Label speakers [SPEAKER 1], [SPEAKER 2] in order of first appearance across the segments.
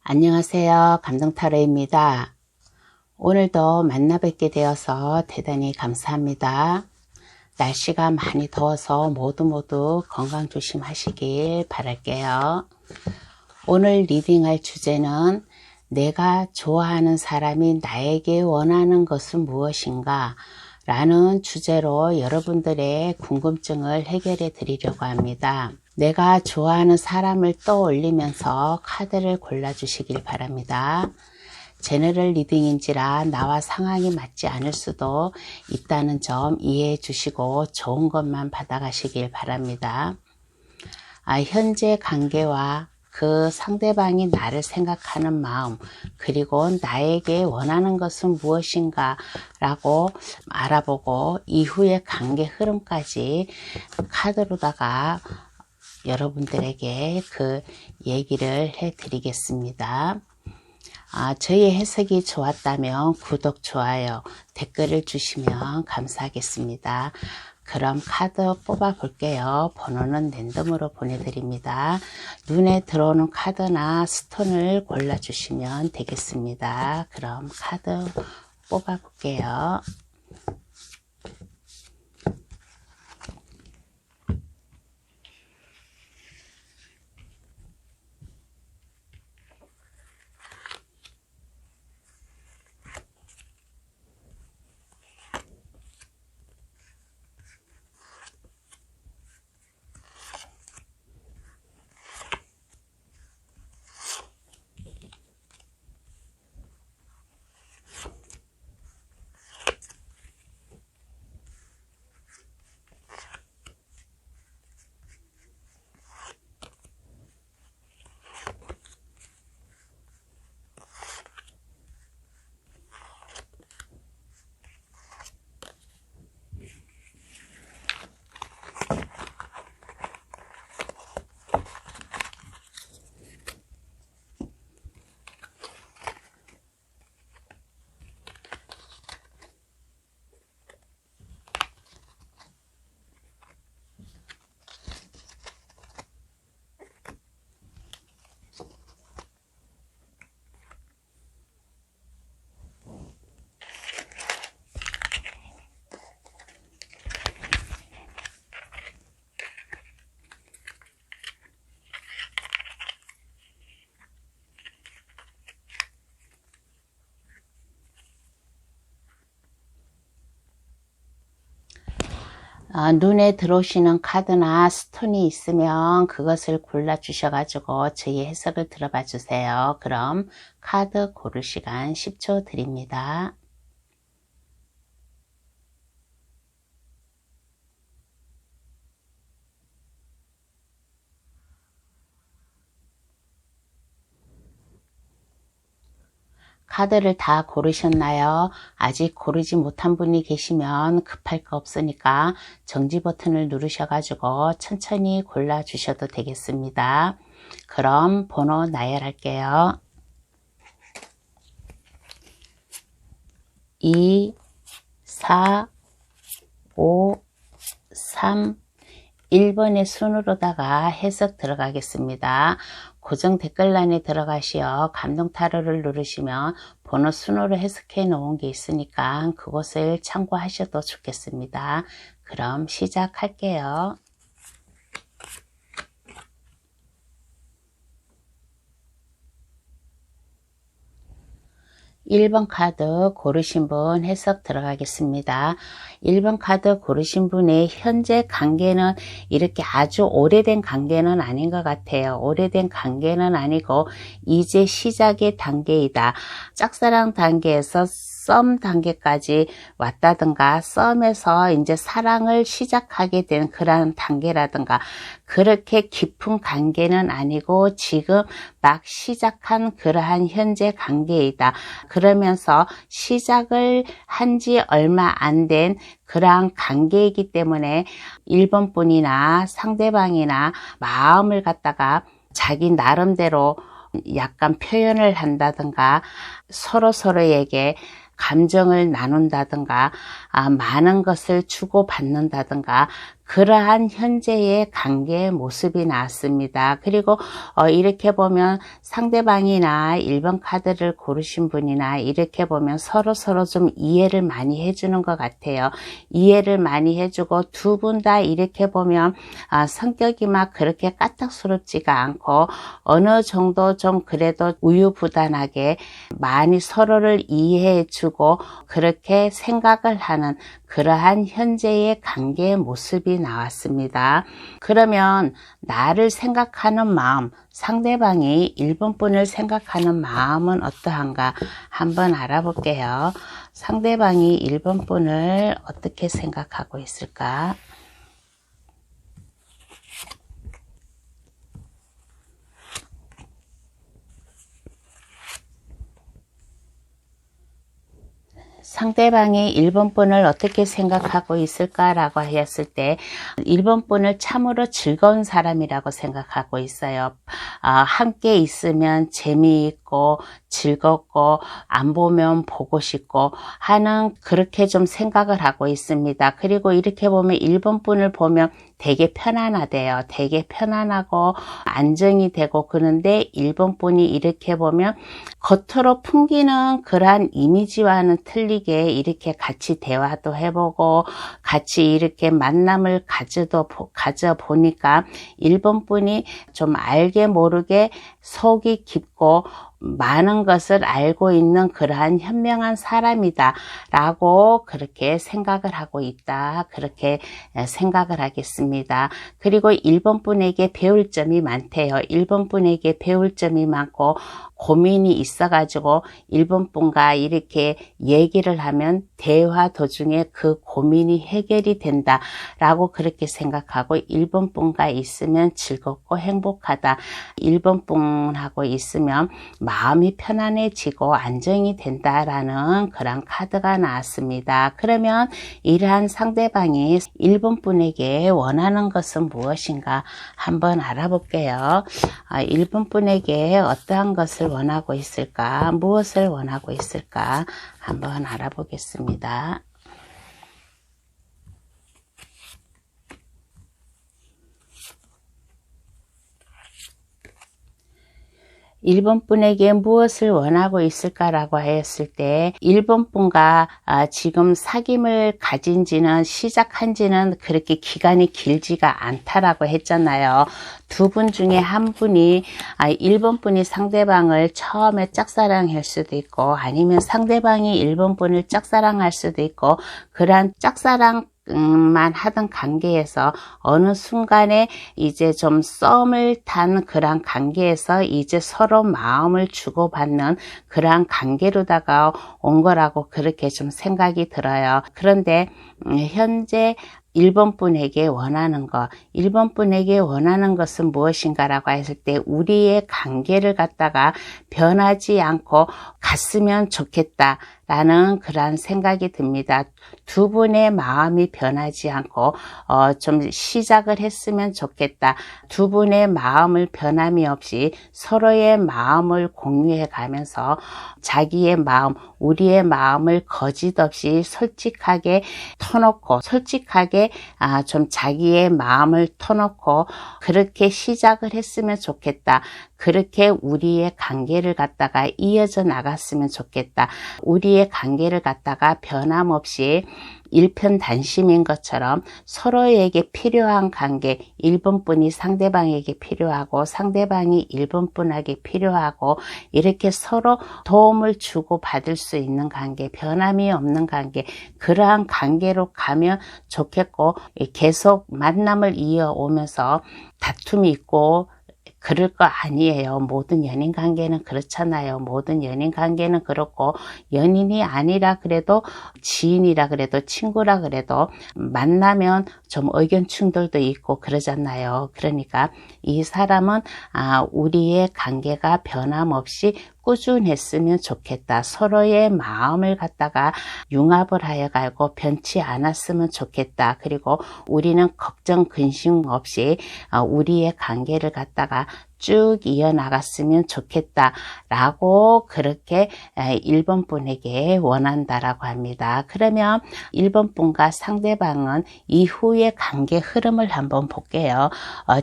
[SPEAKER 1] 안녕하세요. 감동타로입니다. 오늘도 만나 뵙게 되어서 대단히 감사합니다. 날씨가 많이 더워서 모두 건강 조심하시길 바랄게요. 오늘 리딩할 주제는 내가 좋아하는 사람이 나에게 원하는 것은 무엇인가? 라는 주제로 여러분들의 궁금증을 해결해 드리려고 합니다. 내가 좋아하는 사람을 떠올리면서 카드를 골라주시길 바랍니다. 제너럴 리딩인지라 나와 상황이 맞지 않을 수도 있다는 점 이해해 주시고 좋은 것만 받아가시길 바랍니다. 현재 관계와 그 상대방이 나를 생각하는 마음, 그리고 나에게 원하는 것은 무엇인가 라고 알아보고 이후의 관계 흐름까지 카드로다가 여러분들에게 그 얘기를 해 드리겠습니다. 저희 해석이 좋았다면 구독, 좋아요, 댓글을 주시면 감사하겠습니다. 그럼 카드 뽑아 볼게요. 번호는 랜덤으로 보내드립니다. 눈에 들어오는 카드나 스톤을 골라주시면 되겠습니다. 그럼 카드 뽑아 볼게요. 눈에 들어오시는 카드나 스톤이 있으면 그것을 골라 주셔가지고 저희 해석을 들어봐 주세요. 그럼 카드 고를 시간 10초 드립니다. 카드를 다 고르셨나요? 아직 고르지 못한 분이 계시면 급할 거 없으니까 정지 버튼을 누르셔가지고 천천히 골라 주셔도 되겠습니다. 그럼 번호 나열할게요. 2, 4, 5, 3, 1번의 순으로다가 해석 들어가겠습니다. 고정 댓글란에 들어가시어 감동타로를 누르시면 번호 순으로 해석해 놓은 게 있으니까 그것을 참고하셔도 좋겠습니다. 그럼 시작할게요. 1번 카드 고르신 분 해석 들어가겠습니다. 1번 카드 고르신 분의 현재 관계는 이렇게 아주 오래된 관계는 아닌 것 같아요. 오래된 관계는 아니고 이제 시작의 단계이다. 짝사랑 단계에서 썸 단계까지 왔다든가 썸에서 이제 사랑을 시작하게 된 그런 단계라든가 그렇게 깊은 관계는 아니고 지금 막 시작한 그러한 현재 관계이다. 그러면서 시작을 한 지 얼마 안 된 그러한 관계이기 때문에 1번 분이나 상대방이나 마음을 갖다가 자기 나름대로 약간 표현을 한다든가 서로에게 감정을 나눈다든가 많은 것을 주고받는다든가 그러한 현재의 관계의 모습이 나왔습니다. 그리고 이렇게 보면 상대방이나 1번 카드를 고르신 분이나 이렇게 보면 서로 좀 이해를 많이 해주는 것 같아요. 이해를 많이 해주고 두 분 다 이렇게 보면 성격이 막 그렇게 까딱스럽지가 않고 어느 정도 좀 그래도 우유부단하게 많이 서로를 이해해주고 그렇게 생각을 하는 그러한 현재의 관계의 모습이 나왔습니다. 그러면 나를 생각하는 마음, 상대방이 1번 분을 생각하는 마음은 어떠한가 한번 알아볼게요. 상대방이 1번 분을 어떻게 생각하고 있을까? 상대방이 1번 분을 어떻게 생각하고 있을까라고 하였을 때 1번 분을 참으로 즐거운 사람이라고 생각하고 있어요. 함께 있으면 재미있고 즐겁고 안 보면 보고 싶고 하는 그렇게 좀 생각을 하고 있습니다. 그리고 이렇게 보면 1번 분을 보면 되게 편안하대요. 되게 편안하고 안정이 되고 그런데 1번 분이 이렇게 보면 겉으로 풍기는 그러한 이미지와는 틀리게 이렇게 같이 대화도 해보고 같이 이렇게 만남을 가져보니까 1번 분이 좀 알게 모르게 속이 깊고 많은 것을 알고 있는 그러한 현명한 사람이다 라고 그렇게 생각을 하고 있다, 그렇게 생각을 하겠습니다. 그리고 1번 분에게 배울 점이 많대요. 1번 분에게 배울 점이 많고 고민이 있어가지고 1번 분과 이렇게 얘기를 하면 대화 도중에 그 고민이 해결이 된다 라고 그렇게 생각하고 1번 분과 있으면 즐겁고 행복하다, 1번 분하고 있으면 마음이 편안해지고 안정이 된다라는 그런 카드가 나왔습니다. 그러면 이러한 상대방이 1번 분에게 원하는 것은 무엇인가 한번 알아볼게요. 1번 분에게 어떠한 것을 원하고 있을까? 무엇을 원하고 있을까? 한번 알아보겠습니다. 1번 분에게 무엇을 원하고 있을까라고 하였을 때 1번 분과 지금 사귐을 가진 지는 시작한 지는 그렇게 기간이 길지가 않다라고 했잖아요. 두 분 중에 한 분이 1번 분이 상대방을 처음에 짝사랑할 수도 있고 아니면 상대방이 1번 분을 짝사랑할 수도 있고 그러한 짝사랑만 하던 관계에서 어느 순간에 이제 좀 썸을 탄 그런 관계에서 이제 서로 마음을 주고받는 그러한 관계로다가 온 거라고 그렇게 좀 생각이 들어요. 그런데 현재 1번 분에게 원하는 것, 1번 분에게 원하는 것은 무엇인가라고 했을 때 우리의 관계를 갖다가 변하지 않고 갔으면 좋겠다라는 그런 생각이 듭니다. 두 분의 마음이 변하지 않고 좀 시작을 했으면 좋겠다. 두 분의 마음을 변함이 없이 서로의 마음을 공유해 가면서 자기의 마음, 우리의 마음을 거짓 없이 솔직하게 터놓고 솔직하게 좀 자기의 마음을 터놓고 그렇게 시작을 했으면 좋겠다. 그렇게 우리의 관계를 갖다가 이어져 나갔으면 좋겠다. 우리의 관계를 갖다가 변함없이 일편단심인 것처럼 서로에게 필요한 관계, 1번 분이 상대방에게 필요하고 상대방이 1번 분에게 필요하고 이렇게 서로 도움을 주고 받을 수 있는 관계, 변함이 없는 관계, 그러한 관계로 가면 좋겠고 계속 만남을 이어오면서 다툼이 있고 그럴 거 아니에요. 모든 연인 관계는 그렇잖아요. 모든 연인 관계는 그렇고 연인이 아니라 그래도 지인이라 그래도 친구라 그래도 만나면 좀 의견 충돌도 있고 그러잖아요. 그러니까 이 사람은 우리의 관계가 변함없이 꾸준했으면 좋겠다. 서로의 마음을 갖다가 융합을 하여 가고 변치 않았으면 좋겠다. 그리고 우리는 걱정 근심 없이 우리의 관계를 갖다가 쭉 이어나갔으면 좋겠다 라고 그렇게 1번 분에게 원한다라고 합니다. 그러면 1번 분과 상대방은 이후의 관계 흐름을 한번 볼게요.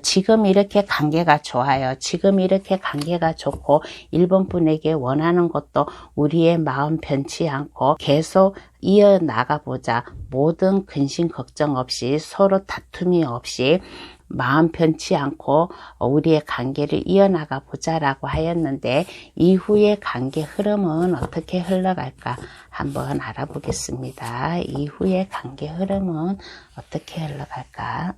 [SPEAKER 1] 지금 이렇게 관계가 좋아요. 지금 이렇게 관계가 좋고 1번 분에게 원하는 것도 우리의 마음 변치 않고 계속 이어나가 보자. 모든 근심 걱정 없이 서로 다툼이 없이 마음 편치 않고 우리의 관계를 이어나가 보자라고 하였는데 이후의 관계 흐름은 어떻게 흘러갈까 한번 알아보겠습니다. 이후의 관계 흐름은 어떻게 흘러갈까?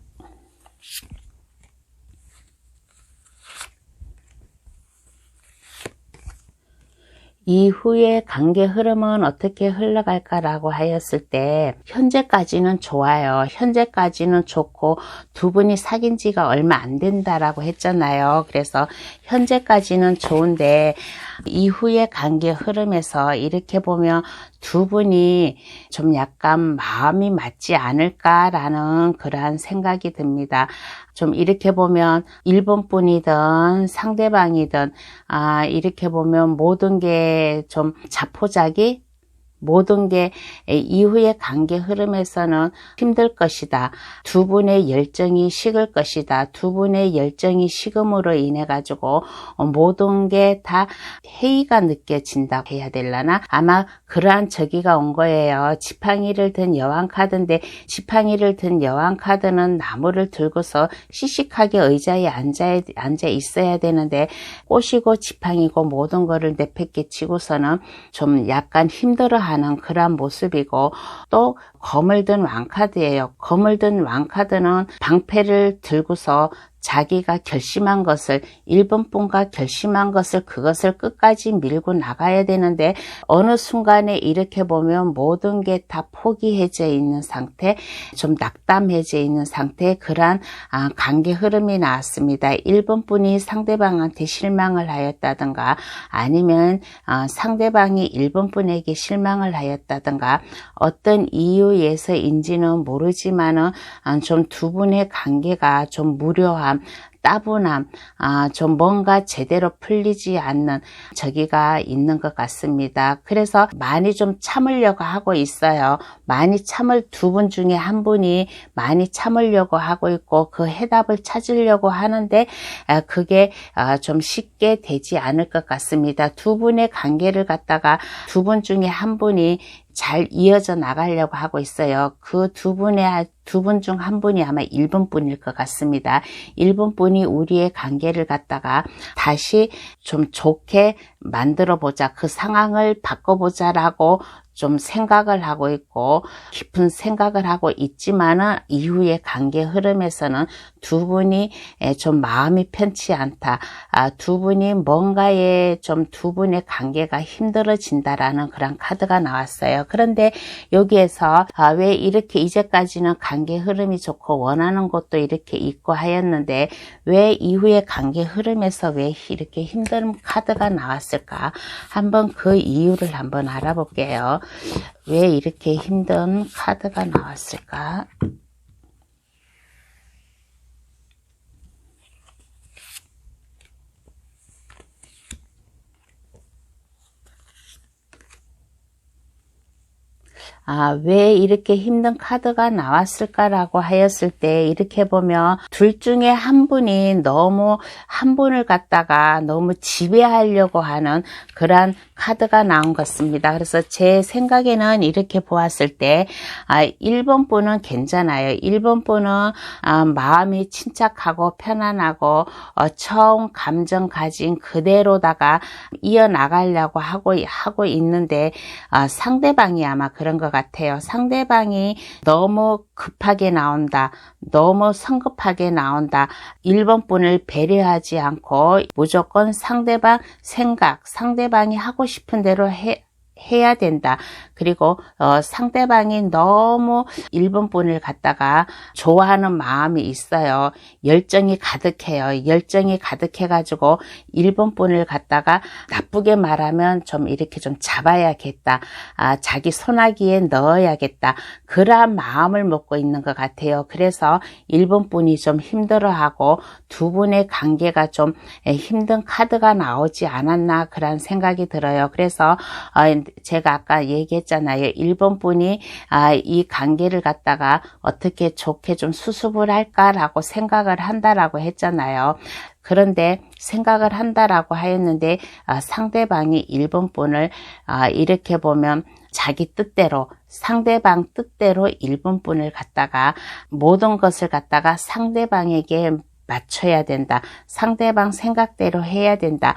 [SPEAKER 1] 이후의 관계 흐름은 어떻게 흘러갈까라고 하였을 때 현재까지는 좋아요. 현재까지는 좋고 두 분이 사귄 지가 얼마 안 된다라고 했잖아요. 그래서 현재까지는 좋은데 이후의 관계 흐름에서 이렇게 보면 두 분이 좀 약간 마음이 맞지 않을까라는 그러한 생각이 듭니다. 좀 이렇게 보면 1번 분이든 상대방이든 이렇게 보면 모든 게 좀 자포자기 모든 게 이후의 관계 흐름에서는 힘들 것이다. 두 분의 열정이 식을 것이다. 두 분의 열정이 식음으로 인해 가지고 모든 게 다 해이가 느껴진다고 해야 되려나? 아마 그러한 저기가 온 거예요. 지팡이를 든 여왕 카드인데 지팡이를 든 여왕 카드는 나무를 들고서 시식하게 의자에 앉아 있어야 되는데 꽃이고 지팡이고 모든 거를 내팽개치고서는 좀 약간 힘들어하는 그런 모습이고 또 검을 든 왕카드예요. 검을 든 왕카드는 방패를 들고서 자기가 결심한 것을 1번 분과 결심한 것을 그것을 끝까지 밀고 나가야 되는데 어느 순간에 이렇게 보면 모든 게 다 포기해져 있는 상태 좀 낙담해져 있는 상태의 그러한 관계 흐름이 나왔습니다. 1번 분이 상대방한테 실망을 하였다든가 아니면 상대방이 1번 분에게 실망을 하였다든가 어떤 이유에서인지는 모르지만은 좀 두 분의 관계가 좀 무료함 따분함, 좀 뭔가 제대로 풀리지 않는 저기가 있는 것 같습니다. 그래서 많이 좀 참으려고 하고 있어요. 많이 참을 두 분 중에 한 분이 많이 참으려고 하고 있고 그 해답을 찾으려고 하는데 그게 좀 쉽게 되지 않을 것 같습니다. 두 분의 관계를 갖다가 두 분 중에 한 분이 잘 이어져 나가려고 하고 있어요. 그 두 분 중 한 분이 아마 1번 분일 것 같습니다. 1번 분이 우리의 관계를 갖다가 다시 좀 좋게 만들어 보자. 그 상황을 바꿔보자라고 좀 생각을 하고 있고 깊은 생각을 하고 있지만은 이후의 관계 흐름에서는 두 분이 좀 마음이 편치 않다. 두 분이 뭔가에 좀 두 분의 관계가 힘들어진다라는 그런 카드가 나왔어요. 그런데 여기에서 왜 이렇게 이제까지는 관계 흐름이 좋고 원하는 것도 이렇게 있고 하였는데 왜 이후의 관계 흐름에서 왜 이렇게 힘든 카드가 나왔을까? 한번 그 이유를 한번 알아볼게요. 왜 이렇게 힘든 카드가 나왔을까? 왜 이렇게 힘든 카드가 나왔을까라고 하였을 때 이렇게 보면 둘 중에 한 분이 너무 한 분을 갖다가 너무 지배하려고 하는 그러한 카드가 나온 것 같습니다. 그래서 제 생각에는 이렇게 보았을 때 1번 분은 괜찮아요. 1번 분은 마음이 침착하고 편안하고 처음 감정 가진 그대로다가 이어나가려고 하고 있는데 상대방이 아마 그런 것 같아요. 상대방이 너무 급하게 나온다. 너무 성급하게 나온다. 1번 분을 배려하지 않고 무조건 상대방 생각, 상대방이 하고 싶은 대로 해야 된다. 그리고 상대방이 너무 1번 분을 갖다가 좋아하는 마음이 있어요. 열정이 가득해요. 열정이 가득해가지고 1번 분을 갖다가 나쁘게 말하면 좀 이렇게 좀 잡아야겠다. 자기 손아귀에 넣어야겠다. 그러한 마음을 먹고 있는 것 같아요. 그래서 1번 분이 좀 힘들어하고 두 분의 관계가 좀 힘든 카드가 나오지 않았나 그런 생각이 들어요. 그래서 제가 아까 얘기했잖아요. 1번 분이 이 관계를 갖다가 어떻게 좋게 좀 수습을 할까라고 생각을 한다라고 했잖아요. 그런데 생각을 한다라고 하였는데 상대방이 1번 분을 이렇게 보면 자기 뜻대로 상대방 뜻대로 1번 분을 갖다가 모든 것을 갖다가 상대방에게 맞춰야 된다. 상대방 생각대로 해야 된다.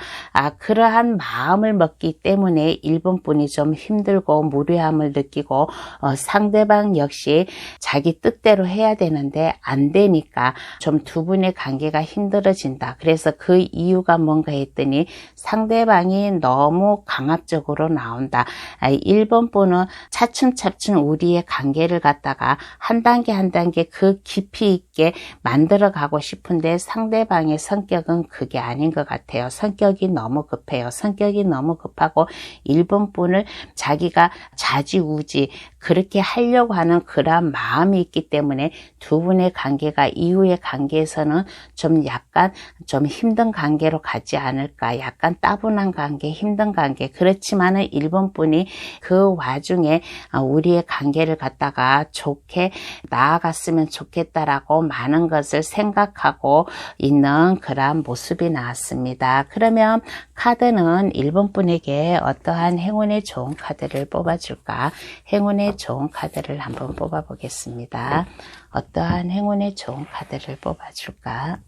[SPEAKER 1] 그러한 마음을 먹기 때문에 1번 분이 좀 힘들고 무료함을 느끼고 상대방 역시 자기 뜻대로 해야 되는데 안 되니까 좀 두 분의 관계가 힘들어진다. 그래서 그 이유가 뭔가 했더니 상대방이 너무 강압적으로 나온다. 1번 분은 차츰차츰 우리의 관계를 갖다가 한 단계 한 단계 그 깊이 있게 만들어 가고 싶은 데 상대방의 성격은 그게 아닌 것 같아요. 성격이 너무 급해요. 성격이 너무 급하고 1번 분을 자기가 좌지우지 그렇게 하려고 하는 그런 마음이 있기 때문에 두 분의 관계가 이후의 관계에서는 좀 약간 좀 힘든 관계로 가지 않을까. 약간 따분한 관계, 힘든 관계. 그렇지만은 1번 분이 그 와중에 우리의 관계를 갖다가 좋게 나아갔으면 좋겠다라고 많은 것을 생각하고 있는 그러한 모습이 나왔습니다. 그러면 카드는 1번 분에게 어떠한 행운의 좋은 카드를 뽑아줄까? 행운의 좋은 카드를 한번 뽑아 보겠습니다. 어떠한 행운의 좋은 카드를 뽑아줄까?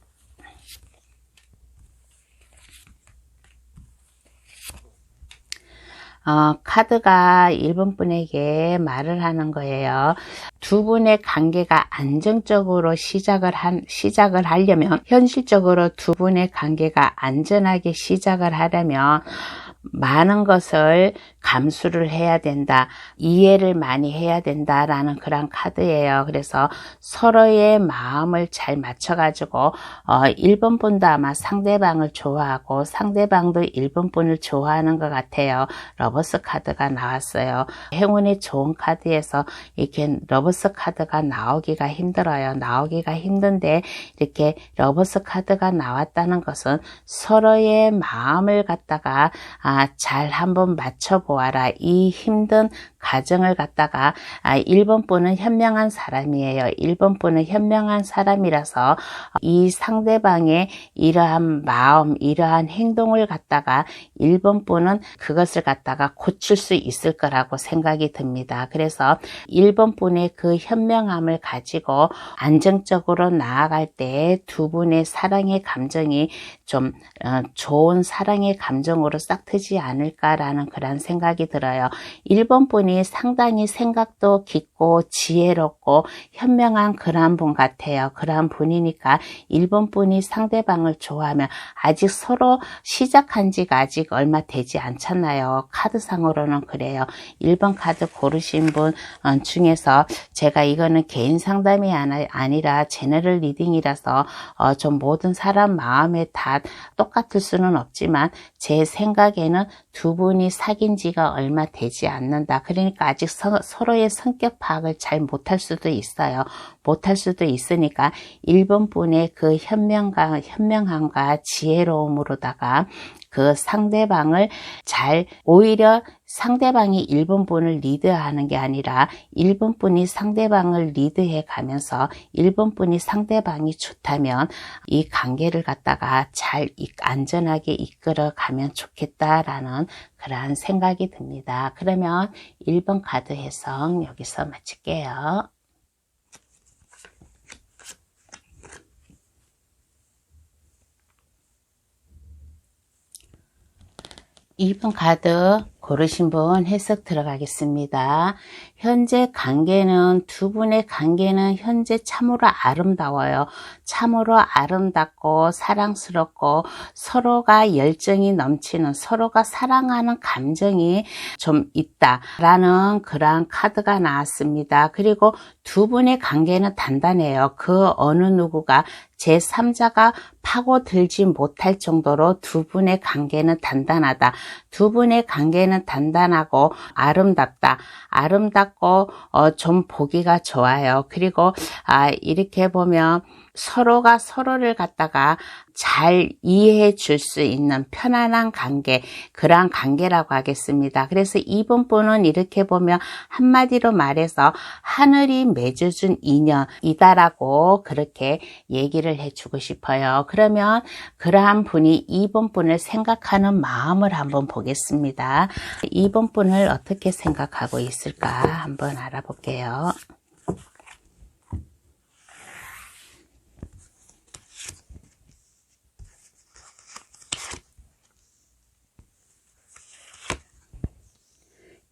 [SPEAKER 1] 카드가 1번 분에게 말을 하는 거예요. 두 분의 관계가 안정적으로 시작을 하려면, 현실적으로 두 분의 관계가 안전하게 시작을 하려면 많은 것을 감수를 해야 된다. 이해를 많이 해야 된다라는 그런 카드예요. 그래서 서로의 마음을 잘 맞춰가지고 1번 분도 아마 상대방을 좋아하고 상대방도 1번 분을 좋아하는 것 같아요. 러버스 카드가 나왔어요. 행운의 좋은 카드에서 이렇게 러버스 카드가 나오기가 힘들어요. 나오기가 힘든데 이렇게 러버스 카드가 나왔다는 것은 서로의 마음을 갖다가 잘 한번 맞춰보아라. 이 힘든 가정을 갖다가 1번 분은 현명한 사람이에요. 1번 분은 현명한 사람이라서 이 상대방의 이러한 마음, 이러한 행동을 갖다가 1번 분은 그것을 갖다가 고칠 수 있을 거라고 생각이 듭니다. 그래서 1번 분의 그 현명함을 가지고 안정적으로 나아갈 때 두 분의 사랑의 감정이 좀 좋은 사랑의 감정으로 싹 트지 않을까라는 그런 생각이 들어요. 1번 분이 상당히 생각도 깊고 지혜롭고 현명한 그런 분 같아요. 그런 분이니까 1번 분이 상대방을 좋아하면 아직 서로 시작한 지가 아직 얼마 되지 않잖아요. 카드상으로는 그래요. 1번 카드 고르신 분 중에서 제가 이거는 개인 상담이 아니라 제너럴 리딩이라서 좀 모든 사람 마음에 다 똑같을 수는 없지만 제 생각에는 두 분이 사귄 지가 얼마 되지 않는다. 그러니까 아직 서로의 성격 파악을 잘 못할 수도 있어요. 못할 수도 있으니까 1번 분의 그 현명함과 지혜로움으로다가 그 상대방을 오히려 상대방이 1번 분을 리드하는 게 아니라 1번 분이 상대방을 리드해 가면서 1번 분이 상대방이 좋다면 이 관계를 갖다가 잘 안전하게 이끌어 가면 좋겠다라는 그러한 생각이 듭니다. 그러면 1번 카드 해석 여기서 마칠게요. 2번 카드 고르신 분 해석 들어가겠습니다. 현재 관계는, 두 분의 관계는 현재 참으로 아름다워요. 참으로 아름답고 사랑스럽고 서로가 열정이 넘치는, 서로가 사랑하는 감정이 좀 있다라는 그러한 카드가 나왔습니다. 그리고 두 분의 관계는 단단해요. 그 어느 누구가 제3자가 파고들지 못할 정도로 두 분의 관계는 단단하다. 두 분의 관계는 단단하고 아름답다. 아름답고 좀 보기가 좋아요. 그리고 이렇게 보면 서로가 서로를 갖다가 잘 이해해 줄 수 있는 편안한 관계, 그러한 관계라고 하겠습니다. 그래서 이번 분은 이렇게 보면 한마디로 말해서 하늘이 맺어준 인연이다라고 그렇게 얘기를 해주고 싶어요. 그러면 그러한 분이 이번 분을 생각하는 마음을 한번 보겠습니다. 이번 분을 어떻게 생각하고 있을까 한번 알아볼게요.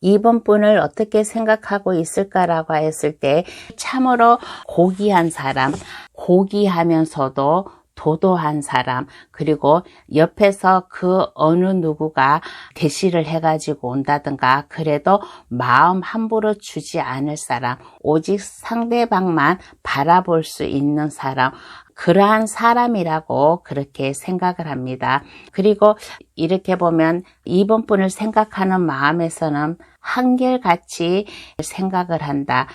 [SPEAKER 1] 이번 분을 어떻게 생각하고 있을까라고 했을 때 참으로 고귀한 사람, 고귀하면서도 도도한 사람, 그리고 옆에서 그 어느 누구가 대시를 해가지고 온다든가 그래도 마음 함부로 주지 않을 사람, 오직 상대방만 바라볼 수 있는 사람, 그러한 사람이라고 그렇게 생각을 합니다. 그리고 이렇게 보면 이번 분을 생각하는 마음에서는 한결같이 생각을 한다.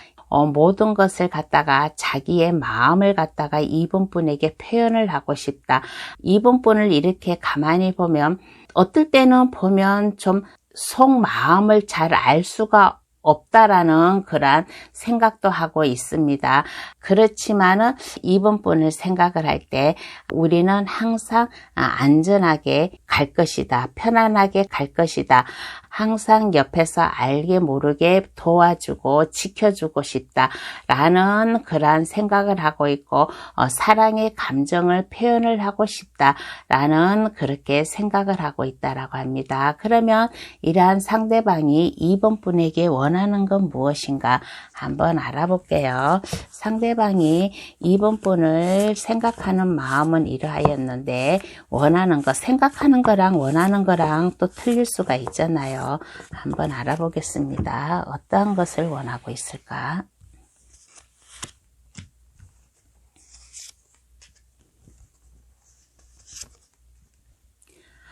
[SPEAKER 1] 모든 것을 갖다가 자기의 마음을 갖다가 이번 분에게 표현을 하고 싶다. 이번 분을 이렇게 가만히 보면 어떨 때는 보면 좀 속마음을 잘 알 수가 없다라는 그런 생각도 하고 있습니다. 그렇지만은 이번 분을 생각을 할 때 우리는 항상 안전하게 갈 것이다. 편안하게 갈 것이다. 항상 옆에서 알게 모르게 도와주고 지켜주고 싶다라는 그러한 생각을 하고 있고 사랑의 감정을 표현을 하고 싶다라는 그렇게 생각을 하고 있다라고 합니다. 그러면 이러한 상대방이 이번 분에게 원하는 건 무엇인가 한번 알아볼게요. 상대방이 이번 분을 생각하는 마음은 이러하였는데 원하는 것, 생각하는 거랑 원하는 거랑 또 틀릴 수가 있잖아요. 한번 알아보겠습니다. 어떠한 것을 원하고 있을까?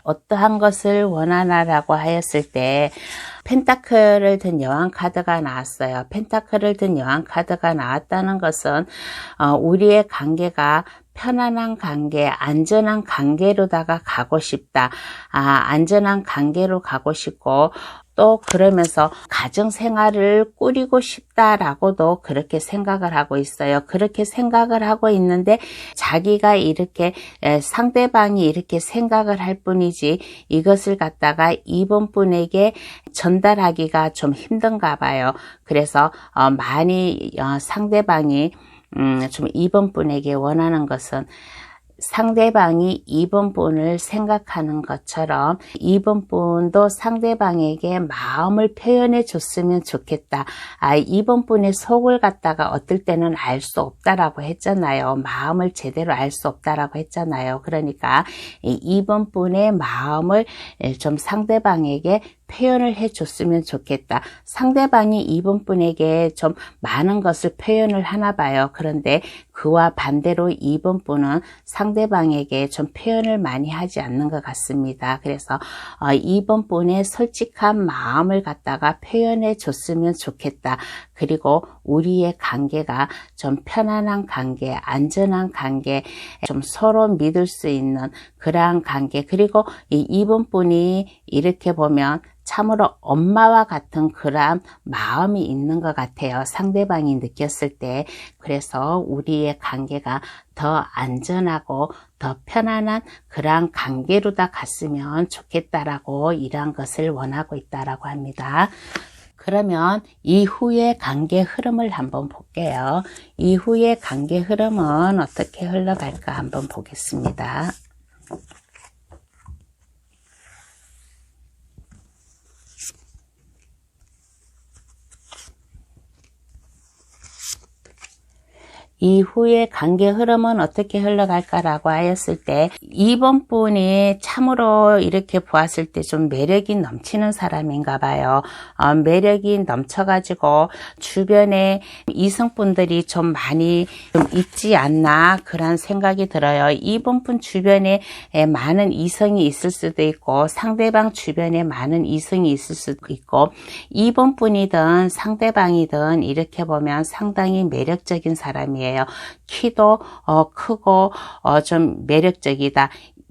[SPEAKER 1] 어떠한 것을 원하나라고 하였을 때 펜타클을 든 여왕 카드가 나왔어요. 펜타클을 든 여왕 카드가 나왔다는 것은 우리의 관계가 편안한 관계, 안전한 관계로다가 가고 싶다. 안전한 관계로 가고 싶고 또 그러면서 가정생활을 꾸리고 싶다라고도 그렇게 생각을 하고 있어요. 그렇게 생각을 하고 있는데 자기가 이렇게 상대방이 이렇게 생각을 할 뿐이지 이것을 갖다가 이번 분에게 전달하기가 좀 힘든가 봐요. 그래서 많이 상대방이 좀 이번 분에게 원하는 것은 상대방이 이번 분을 생각하는 것처럼 이번 분도 상대방에게 마음을 표현해 줬으면 좋겠다. 이번 분의 속을 갖다가 어떨 때는 알 수 없다라고 했잖아요. 마음을 제대로 알 수 없다라고 했잖아요. 그러니까 이번 분의 마음을 좀 상대방에게 표현을 해줬으면 좋겠다. 상대방이 이번 분에게 좀 많은 것을 표현을 하나 봐요. 그런데 그와 반대로 이번 분은 상대방에게 좀 표현을 많이 하지 않는 것 같습니다. 그래서 이번 분의 솔직한 마음을 갖다가 표현해 줬으면 좋겠다. 그리고 우리의 관계가 좀 편안한 관계, 안전한 관계, 좀 서로 믿을 수 있는 그러한 관계, 그리고 이번 분이 이렇게 보면 참으로 엄마와 같은 그러한 마음이 있는 것 같아요. 상대방이 느꼈을 때. 그래서 우리의 관계가 더 안전하고 더 편안한 그러한 관계로 다 갔으면 좋겠다라고 이러한 것을 원하고 있다라고 합니다. 그러면 이후의 관계 흐름을 한번 볼게요. 이후의 관계 흐름은 어떻게 흘러갈까 한번 보겠습니다. 이후에 관계 흐름은 어떻게 흘러갈까라고 하였을 때 2번 분이 참으로 이렇게 보았을 때 좀 매력이 넘치는 사람인가 봐요. 매력이 넘쳐가지고 주변에 이성분들이 좀 많이 좀 있지 않나 그런 생각이 들어요. 2번 분 주변에 많은 이성이 있을 수도 있고 상대방 주변에 많은 이성이 있을 수도 있고 2번 분이든 상대방이든 이렇게 보면 상당히 매력적인 사람이에요. 키도 크고 좀 매력적이다.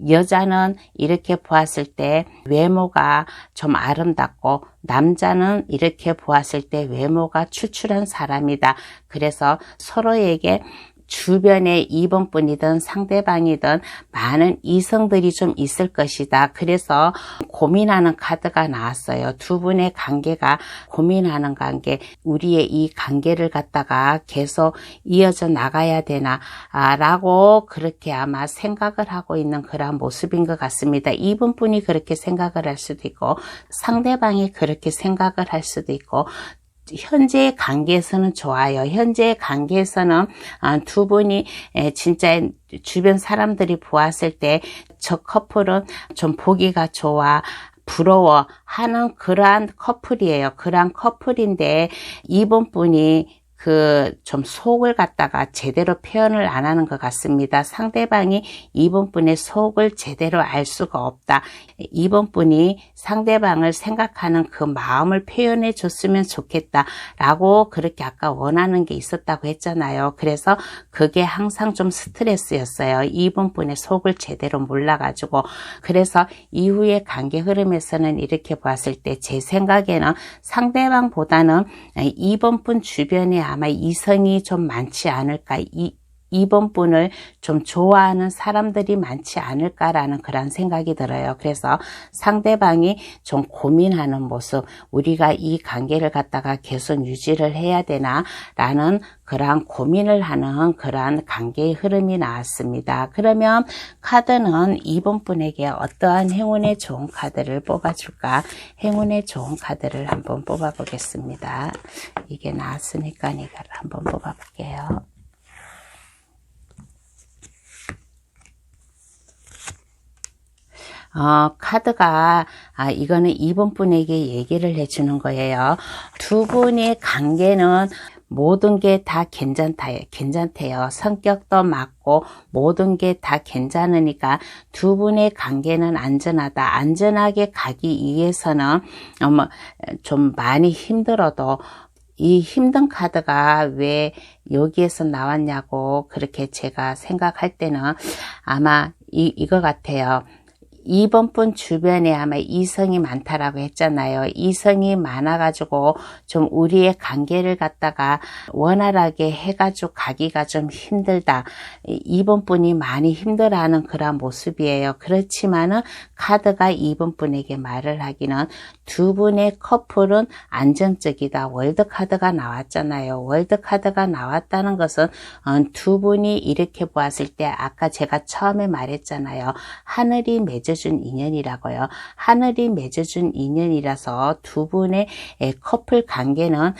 [SPEAKER 1] 여자는 이렇게 보았을 때 외모가 좀 아름답고 남자는 이렇게 보았을 때 외모가 출출한 사람이다. 그래서 서로에게 주변에 2번 분이든 상대방이든 많은 이성들이 좀 있을 것이다. 그래서 고민하는 카드가 나왔어요. 두 분의 관계가 고민하는 관계, 우리의 이 관계를 갖다가 계속 이어져 나가야 되나 라고 그렇게 아마 생각을 하고 있는 그런 모습인 것 같습니다. 2번 분이 그렇게 생각을 할 수도 있고 상대방이 그렇게 생각을 할 수도 있고 현재의 관계에서는 좋아요. 현재의 관계에서는 두 분이 진짜 주변 사람들이 보았을 때 저 커플은 좀 보기가 좋아 부러워 하는 그러한 커플이에요. 그러한 커플인데 2번 분이 좀 속을 갖다가 제대로 표현을 안 하는 것 같습니다. 상대방이 2번 분의 속을 제대로 알 수가 없다. 2번 분이 상대방을 생각하는 그 마음을 표현해 줬으면 좋겠다 라고 그렇게 아까 원하는 게 있었다고 했잖아요. 그래서 그게 항상 좀 스트레스였어요. 2번 분의 속을 제대로 몰라가지고. 그래서 이후의 관계 흐름에서는 이렇게 봤을 때 제 생각에는 상대방보다는 2번 분 주변에 아마 이성이 좀 많지 않을까, 2번 분을 좀 좋아하는 사람들이 많지 않을까라는 그런 생각이 들어요. 그래서 상대방이 좀 고민하는 모습, 우리가 이 관계를 갖다가 계속 유지를 해야 되나 라는 그러한 고민을 하는 그러한 관계의 흐름이 나왔습니다. 그러면 카드는 2번 분에게 어떠한 행운의 좋은 카드를 뽑아줄까? 행운의 좋은 카드를 한번 뽑아보겠습니다. 이게 나왔으니까 이걸 한번 뽑아볼게요. 카드가 이거는 2번 분에게 얘기를 해주는 거예요. 두 분의 관계는 모든 게 다 괜찮대요. 성격도 맞고 모든 게 다 괜찮으니까 두 분의 관계는 안전하다. 안전하게 가기 위해서는 좀 많이 힘들어도 이 힘든 카드가 왜 여기에서 나왔냐고 그렇게 제가 생각할 때는 아마 이거 같아요. 2번 분 주변에 아마 이성이 많다라고 했잖아요. 이성이 많아가지고 좀 우리의 관계를 갖다가 원활하게 해가지고 가기가 좀 힘들다. 2번 분이 많이 힘들어하는 그런 모습이에요. 그렇지만은 카드가 2번 분에게 말을 하기는 두 분의 커플은 안정적이다. 월드카드가 나왔잖아요. 월드카드가 나왔다는 것은 두 분이 이렇게 보았을 때 아까 제가 처음에 말했잖아요. 하늘이 맺어준 인연이라고요. 하늘이 맺어준 인연이라서 두 분의 커플 관계는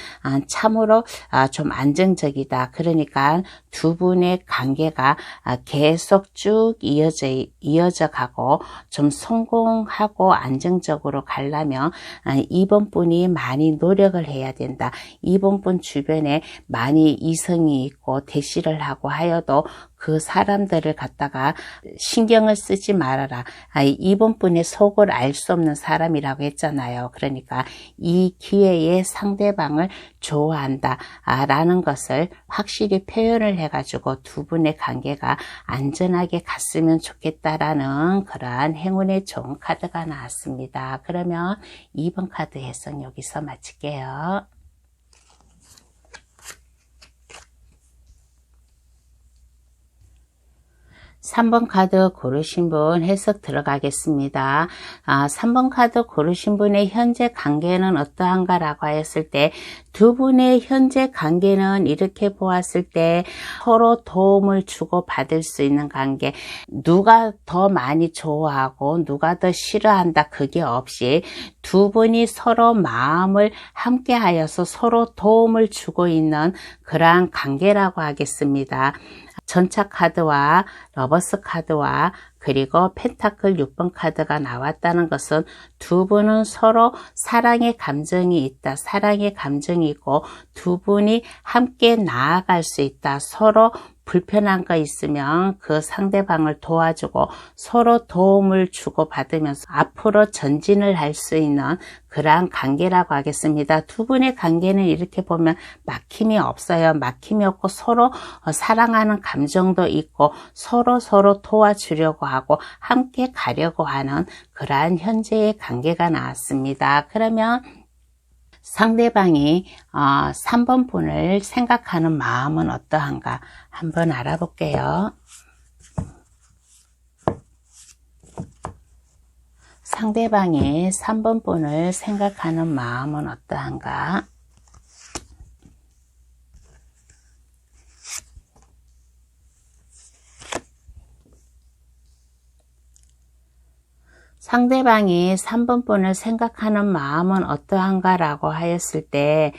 [SPEAKER 1] 참으로 좀 안정적이다. 그러니까 두 분의 관계가 계속 쭉 이어져 가고 좀 성공하고 안정적으로 가려면 2번 분이 많이 노력을 해야 된다. 2번 분 주변에 많이 이성이 있고 대시를 하고 하여도 그 사람들을 갖다가 신경을 쓰지 말아라. 2번 분의 속을 알 수 없는 사람이라고 했잖아요. 그러니까 이 기회에 상대방을 좋아한다 라는 것을 확실히 표현을 해가지고 두 분의 관계가 안전하게 갔으면 좋겠다라는 그러한 행운의 좋은 카드가 나왔습니다. 그러면 2번 카드 해석 여기서 마칠게요. 3번 카드 고르신 분 해석 들어가겠습니다. 3번 카드 고르신 분의 현재 관계는 어떠한가 라고 하였을 때 두 분의 현재 관계는 이렇게 보았을 때 서로 도움을 주고 받을 수 있는 관계, 누가 더 많이 좋아하고 누가 더 싫어한다 그게 없이 두 분이 서로 마음을 함께 하여서 서로 도움을 주고 있는 그러한 관계라고 하겠습니다. 전차 카드와 러버스 카드와 그리고 펜타클 6번 카드가 나왔다는 것은 두 분은 서로 사랑의 감정이 있다. 사랑의 감정이 있고 두 분이 함께 나아갈 수 있다. 서로 불편한 거 있으면 그 상대방을 도와주고 서로 도움을 주고받으면서 앞으로 전진을 할 수 있는 그러한 관계라고 하겠습니다. 두 분의 관계는 이렇게 보면 막힘이 없어요. 막힘이 없고 서로 사랑하는 감정도 있고 서로 도와주려고 하고 함께 가려고 하는 그러한 현재의 관계가 나왔습니다. 그러면 상대방이 3번 분을 생각하는 마음은 어떠한가 한번 알아볼게요. 상대방이 3번 분을 생각하는 마음은 어떠한가? 상대방이 3번 분을 생각하는 마음은 어떠한가 라고 하였을 때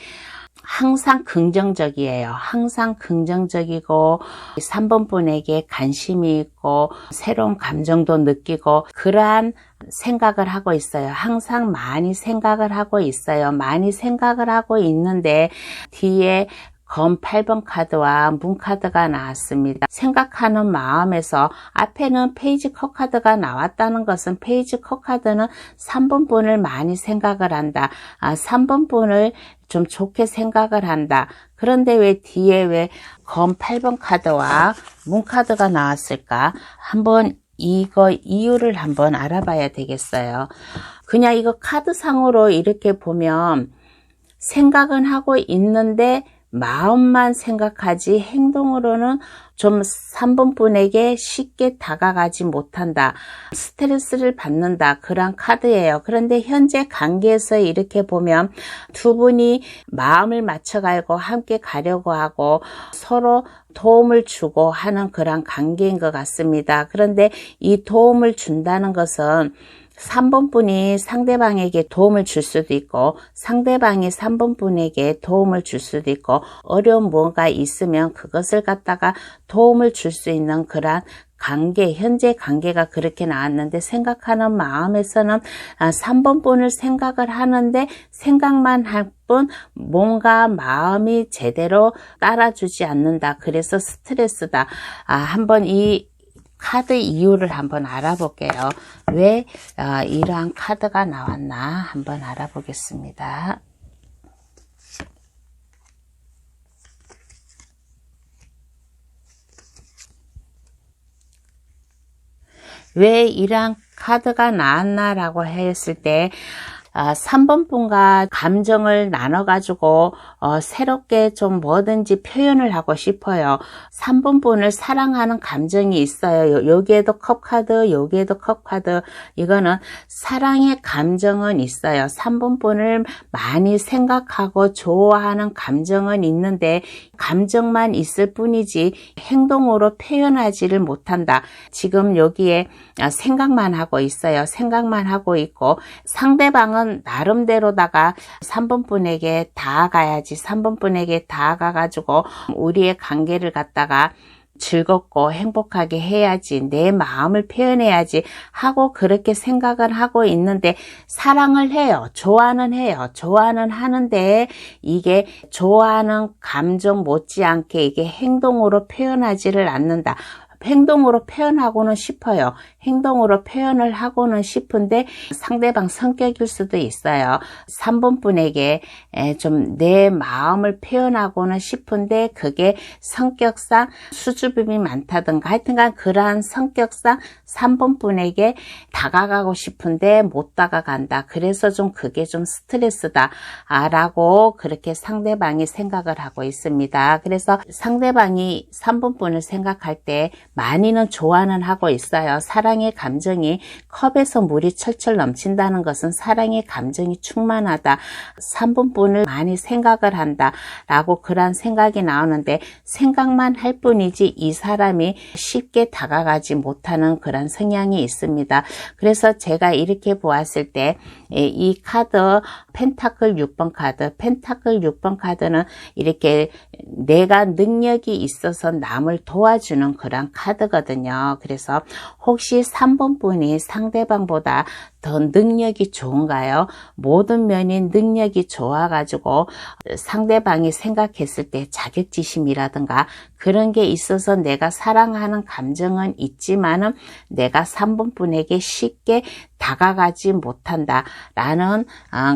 [SPEAKER 1] 항상 긍정적이에요. 항상 긍정적이고 3번 분에게 관심이 있고 새로운 감정도 느끼고 그러한 생각을 하고 있어요. 항상 많이 생각을 하고 있어요. 많이 생각을 하고 있는데 뒤에 검 8번 카드와 문 카드가 나왔습니다. 생각하는 마음에서 앞에는 페이지 컷 카드가 나왔다는 것은 페이지 컷 카드는 3번 분을 많이 생각을 한다. 3번 분을 좀 좋게 생각을 한다. 그런데 왜 뒤에 왜 검 8번 카드와 문 카드가 나왔을까? 한번 이거 이유를 한번 알아봐야 되겠어요. 그냥 이거 카드상으로 이렇게 보면 생각은 하고 있는데 마음만 생각하지 행동으로는 좀 3번 분에게 쉽게 다가가지 못한다. 스트레스를 받는다. 그런 카드예요. 그런데 현재 관계에서 이렇게 보면 두 분이 마음을 맞춰가고 함께 가려고 하고 서로 도움을 주고 하는 그런 관계인 것 같습니다. 그런데 이 도움을 준다는 것은 3번 분이 상대방에게 도움을 줄 수도 있고 상대방이 3번 분에게 도움을 줄 수도 있고 어려운 무언가 있으면 그것을 갖다가 도움을 줄 수 있는 그런 관계, 현재 관계가 그렇게 나왔는데 생각하는 마음에서는 3번 분을 생각을 하는데 생각만 할 뿐 뭔가 마음이 제대로 따라주지 않는다. 그래서 스트레스다. 한번 이 카드 이유를 한번 알아볼게요. 왜 이러한 카드가 나왔나 한번 알아보겠습니다. 왜 이러한 카드가 나왔나라고 했을 때 3번 분과 감정을 나눠가지고 새롭게 좀 뭐든지 표현을 하고 싶어요. 3번 분을 사랑하는 감정이 있어요. 여기에도 컵카드, 여기에도 컵카드. 이거는 사랑의 감정은 있어요. 3번 분을 많이 생각하고 좋아하는 감정은 있는데 감정만 있을 뿐이지 행동으로 표현하지를 못한다. 지금 여기에 생각만 하고 있어요. 생각만 하고 있고 상대방은 나름대로다가 3번 분에게 다가가야지. 3번 분에게 다가가가지고 우리의 관계를 갖다가 즐겁고 행복하게 해야지. 내 마음을 표현해야지 하고 그렇게 생각을 하고 있는데 사랑을 해요. 좋아는 해요. 좋아는 하는데 이게 좋아하는 감정 못지않게 이게 행동으로 표현하지를 않는다. 행동으로 표현하고는 싶어요. 행동으로 표현을 하고는 싶은데 상대방 성격일 수도 있어요. 3번 분에게 좀 내 마음을 표현하고는 싶은데 그게 성격상 수줍음이 많다든가 하여튼간 그러한 성격상 3번 분에게 다가가고 싶은데 못 다가간다. 그래서 좀 그게 좀 스트레스다 라고 그렇게 상대방이 생각을 하고 있습니다. 그래서 상대방이 3번 분을 생각할 때 많이는 좋아는 하고 있어요. 사랑의 감정이 컵에서 물이 철철 넘친다는 것은 사랑의 감정이 충만하다. 3분분을 많이 생각을 한다 라고 그런 생각이 나오는데, 생각만 할 뿐이지 이 사람이 쉽게 다가가지 못하는 그런 성향이 있습니다. 그래서 제가 이렇게 보았을 때 이 카드 펜타클 6번 카드, 펜타클 6번 카드는 이렇게 내가 능력이 있어서 남을 도와주는 그런 카드거든요. 그래서 혹시 3번 분이 상대방보다 더 능력이 좋은가요? 모든 면이 능력이 좋아가지고 상대방이 생각했을 때 자격지심이라든가 그런 게 있어서 내가 사랑하는 감정은 있지만은 내가 3번 분에게 쉽게 다가가지 못한다 라는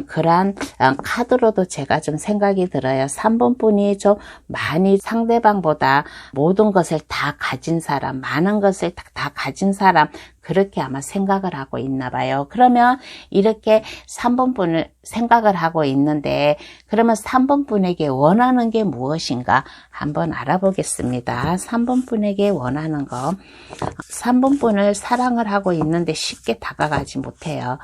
[SPEAKER 1] 그러한 카드로도 제가 좀 생각이 들어요. 3번 분이 좀 많이 상대방보다 모든 것을 다 가진 사람, 많은 것을 다 가진 사람, 그렇게 아마 생각을 하고 있나 봐요. 그러면 이렇게 3번 분을 생각을 하고 있는데, 그러면 3번 분에게 원하는 게 무엇인가 한번 알아보겠습니다. 3번 분에게 원하는 거. 3번 분을 사랑을 하고 있는데 쉽게 다가가지 못해요.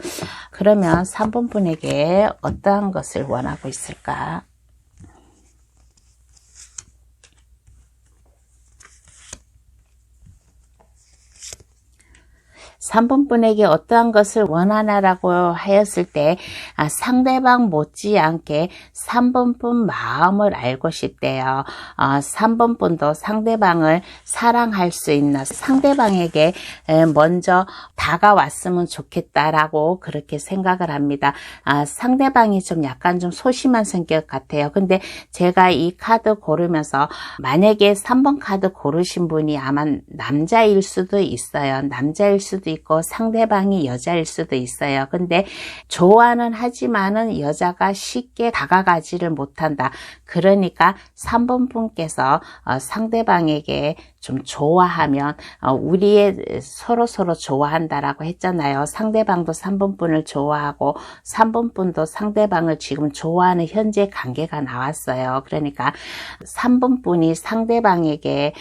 [SPEAKER 1] 그러면 3번 분에게 어떠한 것을 원하고 있을까? 3번 분에게 어떠한 것을 원하나라고 하였을 때 상대방 못지않게 3번 분 마음을 알고 싶대요. 3번 분도 상대방을 사랑할 수 있나, 상대방에게 먼저 다가왔으면 좋겠다라고 그렇게 생각을 합니다. 상대방이 좀 약간 좀 소심한 성격 같아요. 근데 제가 이 카드 고르면서 만약에 3번 카드 고르신 분이 아마 남자일 수도 있어요. 남자일 수도 있고 상대방이 여자일 수도 있어요. 근데 좋아는 하지만은 여자가 쉽게 다가가지를 못한다. 그러니까 3번 분께서 상대방에게 좀 좋아하면 우리의 서로 좋아한다라고 했잖아요. 상대방도 3번 분을 좋아하고 3번 분도 상대방을 지금 좋아하는 현재 관계가 나왔어요. 그러니까 3번 분이 상대방에게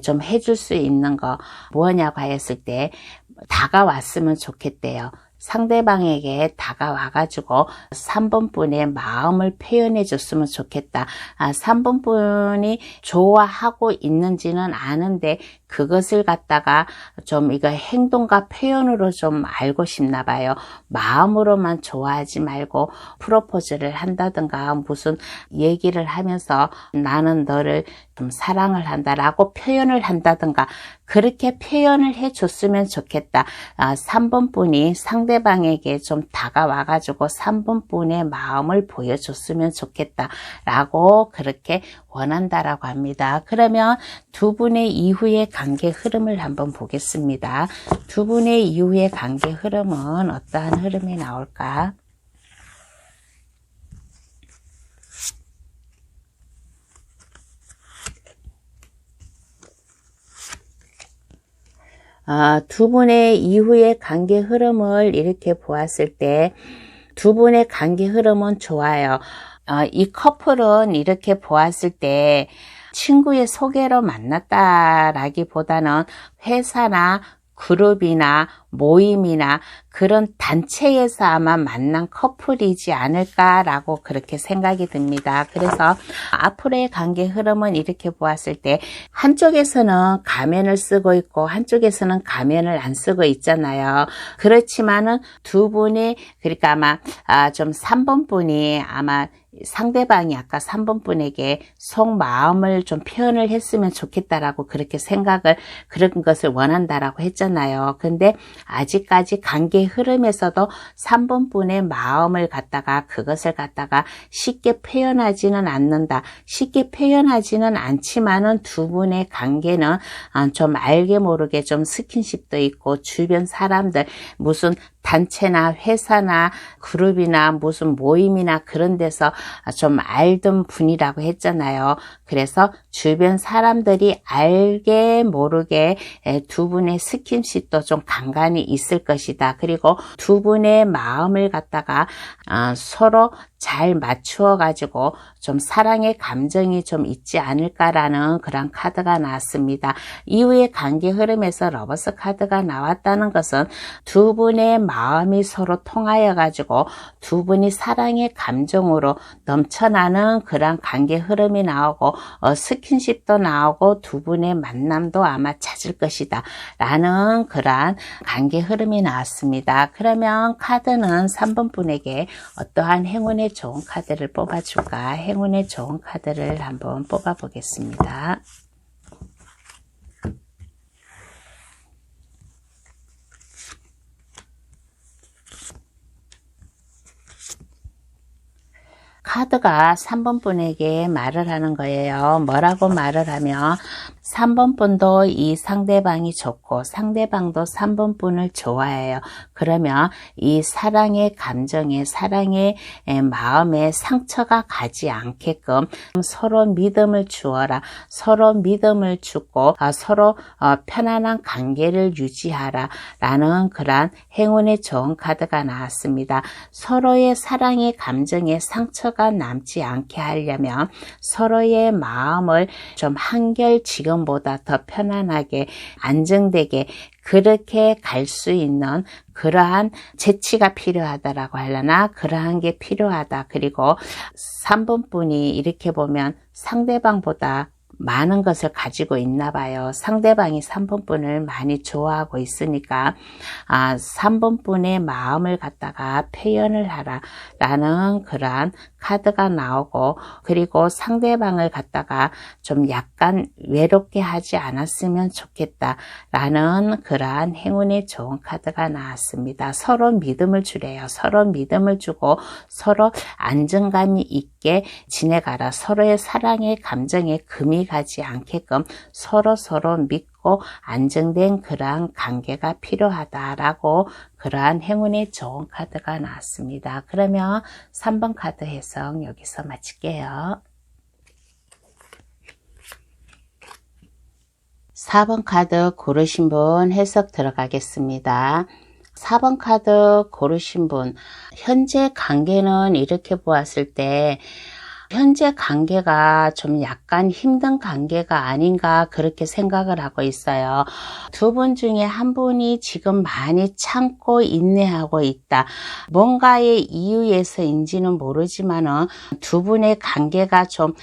[SPEAKER 1] 좀 해줄 수 있는 거 뭐냐고 했을 때 다가왔으면 좋겠대요. 상대방에게 다가와가지고 3번 분의 마음을 표현해 줬으면 좋겠다. 3번 분이 좋아하고 있는지는 아는데 그것을 갖다가 좀 이거 행동과 표현으로 좀 알고 싶나 봐요. 마음으로만 좋아하지 말고 프로포즈를 한다든가 무슨 얘기를 하면서 나는 너를 좀 사랑을 한다라고 표현을 한다든가 그렇게 표현을 해줬으면 좋겠다. 3번 분이 상대방에게 좀 다가와가지고 3번 분의 마음을 보여줬으면 좋겠다 라고 그렇게 원한다라고 합니다. 그러면 두 분의 이후의 관계 흐름을 한번 보겠습니다. 두 분의 이후의 관계 흐름은 어떠한 흐름이 나올까? 두 분의 이후의 관계 흐름을 이렇게 보았을 때 두 분의 관계 흐름은 좋아요. 이 커플은 이렇게 보았을 때 친구의 소개로 만났다라기보다는 회사나 그룹이나 모임이나 그런 단체에서 아마 만난 커플이지 않을까라고 그렇게 생각이 듭니다. 그래서 앞으로의 관계 흐름은 이렇게 보았을 때 한쪽에서는 가면을 쓰고 있고 한쪽에서는 가면을 안 쓰고 있잖아요. 그렇지만은 두 분이 그러니까 아마 좀 3번 분이 아마 상대방이 아까 3번 분에게 속마음을 좀 표현을 했으면 좋겠다라고 그렇게 생각을 그런 것을 원한다라고 했잖아요. 근데 아직까지 관계 흐름에서도 3번 분의 마음을 갖다가 그것을 갖다가 쉽게 표현하지는 않는다. 쉽게 표현하지는 않지만은 두 분의 관계는 좀 알게 모르게 좀 스킨십도 있고 주변 사람들 무슨 단체나 회사나 그룹이나 무슨 모임이나 그런 데서 좀 알던 분이라고 했잖아요. 그래서 주변 사람들이 알게 모르게 두 분의 스킨십도 좀 간간히 있을 것이다. 그리고 두 분의 마음을 갖다가 서로 잘 맞추어 가지고 좀 사랑의 감정이 좀 있지 않을까라는 그런 카드가 나왔습니다. 이후의 관계 흐름에서 러버스 카드가 나왔다는 것은 두 분의 마음이 서로 통하여 가지고 두 분이 사랑의 감정으로 넘쳐나는 그런 관계 흐름이 나오고 스킨십도 나오고 두 분의 만남도 아마 찾을 것이다 라는 그러한 관계 흐름이 나왔습니다. 그러면 카드는 3번 분에게 어떠한 행운의 좋은 카드를 뽑아줄까? 행운의 좋은 카드를 한번 뽑아 보겠습니다. 카드가 3번 분에게 말을 하는 거예요. 뭐라고 말을 하면 3번 분도 이 상대방이 좋고 상대방도 3번 분을 좋아해요. 그러면 이 사랑의 감정에 사랑의 마음에 상처가 가지 않게끔 서로 믿음을 주어라. 서로 믿음을 주고 서로 편안한 관계를 유지하라 라는 그런 행운의 좋은 카드가 나왔습니다. 서로의 사랑의 감정에 상처가 남지 않게 하려면 서로의 마음을 좀 한결 지금보다 더 편안하게 안정되게 그렇게 갈 수 있는 그러한 재치가 필요하다라고 하려나 그러한 게 필요하다. 그리고 3번 분이 이렇게 보면 상대방보다 많은 것을 가지고 있나 봐요. 상대방이 3번 분을 많이 좋아하고 있으니까 3번 분의 마음을 갖다가 표현을 하라 라는 그러한 카드가 나오고 그리고 상대방을 갖다가 좀 약간 외롭게 하지 않았으면 좋겠다 라는 그러한 행운의 좋은 카드가 나왔습니다. 서로 믿음을 주래요. 서로 믿음을 주고 서로 안정감이 있게 지내가라. 서로의 사랑의 감정에 금이 가지 않게끔 서로 믿고 안정된 그러한 관계가 필요하다라고 그러한 행운의 좋은 카드가 나왔습니다. 그러면 3번 카드 해석 여기서 마칠게요. 4번 카드 고르신 분 해석 들어가겠습니다. 4번 카드 고르신 분, 현재 관계는 이렇게 보았을 때 현재 관계가 좀 약간 힘든 관계가 아닌가 그렇게 생각을 하고 있어요. 두 분 중에 한 분이 지금 많이 참고 인내하고 있다. 뭔가의 이유에서인지는 모르지만은 두 분의 관계가 좀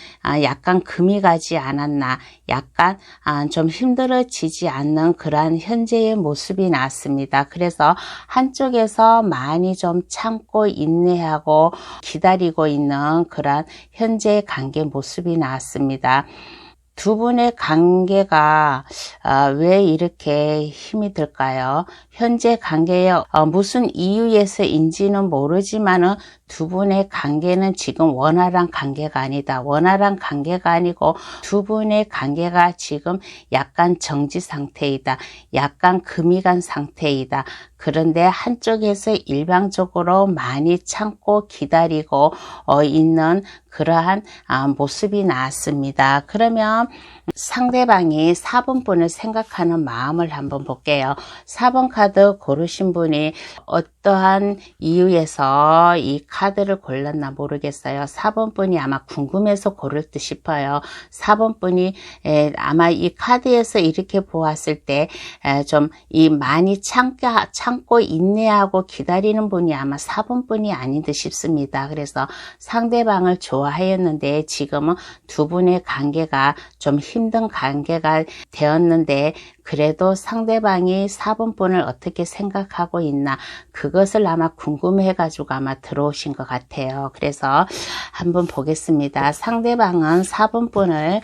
[SPEAKER 1] 약간 금이 가지 않았나, 약간 좀 힘들어지지 않는 그러한 현재의 모습이 나왔습니다. 그래서 한쪽에서 많이 좀 참고 인내하고 기다리고 있는 그러한 현재 관계 모습이 나왔습니다. 두 분의 관계가 왜 이렇게 힘이 들까요? 현재 관계에 무슨 이유에서인지는 모르지만은 두 분의 관계는 지금 원활한 관계가 아니다. 원활한 관계가 아니고 두 분의 관계가 지금 약간 정지 상태이다. 약간 금이 간 상태이다. 그런데 한쪽에서 일방적으로 많이 참고 기다리고 있는 그러한 모습이 나왔습니다. 그러면 상대방이 4번 분을 생각하는 마음을 한번 볼게요. 4번 카드 고르신 분이 어떠한 이유에서 이 카드를 골랐나 모르겠어요. 4번 분이 아마 궁금해서 고를 듯 싶어요. 4번 분이 아마 이 카드에서 이렇게 보았을 때 좀 이 많이 참고 인내하고 기다리는 분이 아마 4번 분이 아닌 듯 싶습니다. 그래서 상대방을 좋아하였는데 지금은 두 분의 관계가 좀 힘든 관계가 되었는데 그래도 상대방이 4번 분을 어떻게 생각하고 있나 그것을 아마 궁금해 가지고 아마 들어오신 것 같아요. 그래서 한번 보겠습니다. 상대방은 4번 분을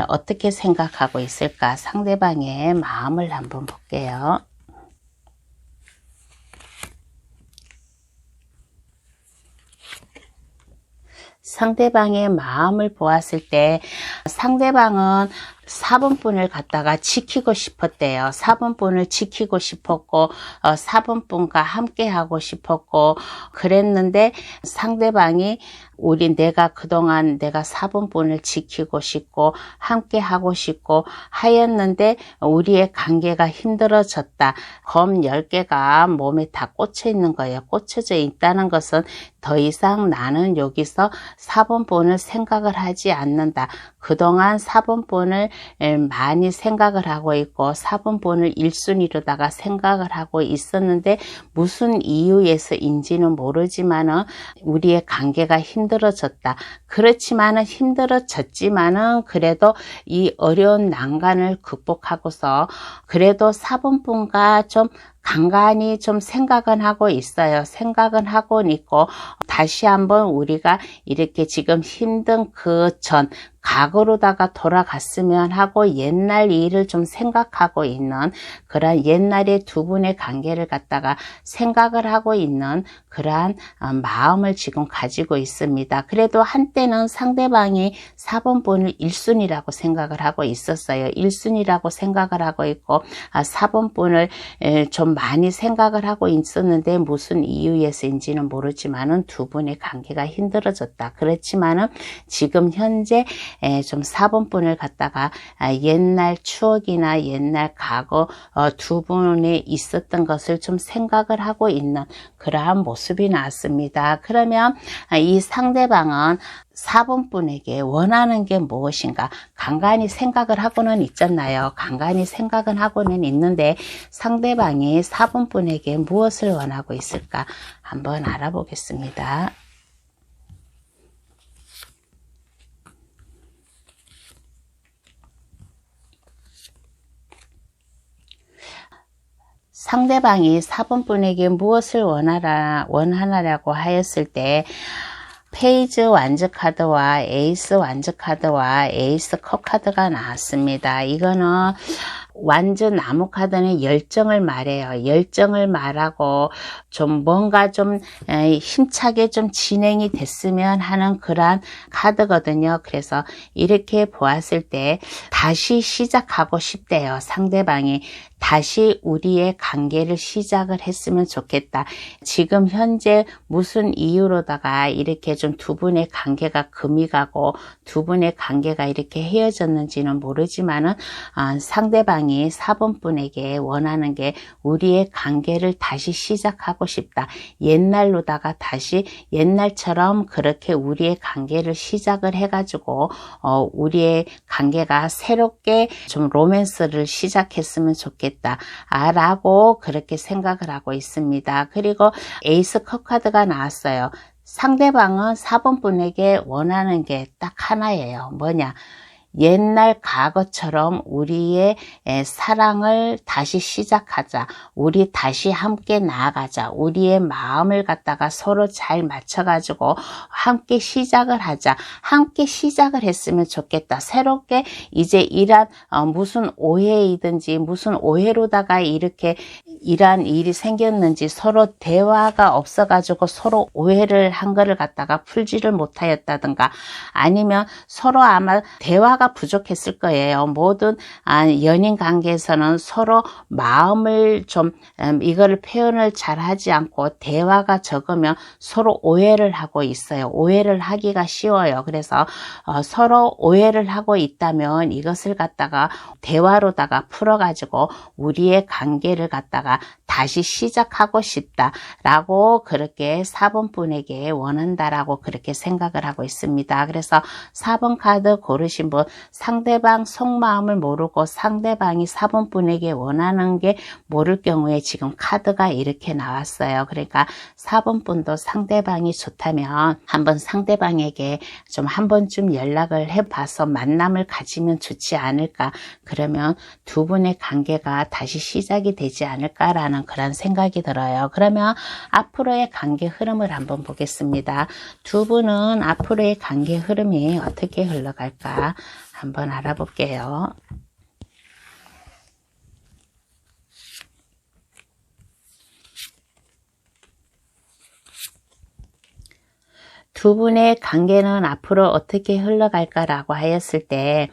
[SPEAKER 1] 어떻게 생각하고 있을까? 상대방의 마음을 한번 볼게요. 상대방의 마음을 보았을 때 상대방은 4번분을 갖다가 지키고 싶었대요. 4번분을 지키고 싶었고 4번분과 함께 하고 싶었고 그랬는데 상대방이 내가 그동안 내가 4번분을 지키고 싶고 함께 하고 싶고 하였는데 우리의 관계가 힘들어졌다. 검 10개가 몸에 다 꽂혀 있는 거예요. 꽂혀져 있다는 것은 더 이상 나는 여기서 4번분을 생각을 하지 않는다. 그동안 4번분을 많이 생각을 하고 있고 4번분을 1순위로다가 생각을 하고 있었는데 무슨 이유에서인지는 모르지만은 우리의 관계가 힘들어졌다. 그렇지만은 힘들어졌지만은 그래도 이 어려운 난관을 극복하고서 그래도 4번분과 좀 간간히 좀 생각은 하고 있어요. 생각은 하고 있고 다시 한번 우리가 이렇게 지금 힘든 그 전 과거로다가 돌아갔으면 하고 옛날 일을 좀 생각하고 있는 그런 옛날의 두 분의 관계를 갖다가 생각을 하고 있는 그러한 마음을 지금 가지고 있습니다. 그래도 한때는 상대방이 4번분을 1순위라고 생각을 하고 있었어요. 1순위라고 생각을 하고 있고 4번분을 좀 많이 생각을 하고 있었는데 무슨 이유에서인지는 모르지만은 두 분의 관계가 힘들어졌다. 그렇지만은 지금 현재 좀 4번분을 갖다가 옛날 추억이나 옛날 과거 두 분이 있었던 것을 좀 생각을 하고 있는 그러한 모습이 나왔습니다. 그러면 이 상대방은 4번분에게 원하는 게 무엇인가 간간히 생각을 하고는 있잖아요. 간간히 생각은 하고는 있는데 상대방이 4번분에게 무엇을 원하고 있을까 한번 알아보겠습니다. 상대방이 4번분에게 무엇을 원하냐고 하였을 때 페이즈 완즈 카드와 에이스 완즈 카드와 에이스 컵 카드가 나왔습니다. 이거는 완전 나무 카드는 열정을 말해요. 열정을 말하고 좀 뭔가 좀 힘차게 좀 진행이 됐으면 하는 그러한 카드거든요. 그래서 이렇게 보았을 때 다시 시작하고 싶대요. 상대방이 다시 우리의 관계를 시작을 했으면 좋겠다. 지금 현재 무슨 이유로다가 이렇게 좀 두 분의 관계가 금이 가고 두 분의 관계가 이렇게 헤어졌는지는 모르지만은 상대방이 4번분에게 원하는 게 우리의 관계를 다시 시작하고 싶다. 옛날로다가 다시 옛날처럼 그렇게 우리의 관계를 시작을 해가지고 우리의 관계가 새롭게 좀 로맨스를 시작했으면 좋겠다. 라고 그렇게 생각을 하고 있습니다. 그리고 에이스 컵 카드가 나왔어요. 상대방은 4번분에게 원하는 게 딱 하나예요. 뭐냐? 옛날 과거처럼 우리의 사랑을 다시 시작하자. 우리 다시 함께 나아가자. 우리의 마음을 갖다가 서로 잘 맞춰가지고 함께 시작을 하자. 함께 시작을 했으면 좋겠다. 새롭게 이제 이런 무슨 오해이든지 무슨 오해로다가 이렇게 이러한 일이 생겼는지 서로 대화가 없어가지고 서로 오해를 한 거를 갖다가 풀지를 못하였다든가 아니면 서로 아마 대화가 부족했을 거예요. 모든 연인 관계에서는 서로 마음을 좀 이거를 표현을 잘 하지 않고 대화가 적으면 서로 오해를 하고 있어요. 오해를 하기가 쉬워요. 그래서 서로 오해를 하고 있다면 이것을 갖다가 대화로다가 풀어가지고 우리의 관계를 갖다가 다시 시작하고 싶다라고 그렇게 4번분에게 원한다라고 그렇게 생각을 하고 있습니다. 그래서 4번 카드 고르신 분 상대방 속마음을 모르고 상대방이 4번분에게 원하는 게 모를 경우에 지금 카드가 이렇게 나왔어요. 그러니까 4번분도 상대방이 좋다면 한번 상대방에게 좀 한 번쯤 연락을 해봐서 만남을 가지면 좋지 않을까. 그러면 두 분의 관계가 다시 시작이 되지 않을까라는 그런 생각이 들어요. 그러면 앞으로의 관계 흐름을 한번 보겠습니다. 두 분은 앞으로의 관계 흐름이 어떻게 흘러갈까 한번 알아볼게요. 두 분의 관계는 앞으로 어떻게 흘러갈까라고 하였을 때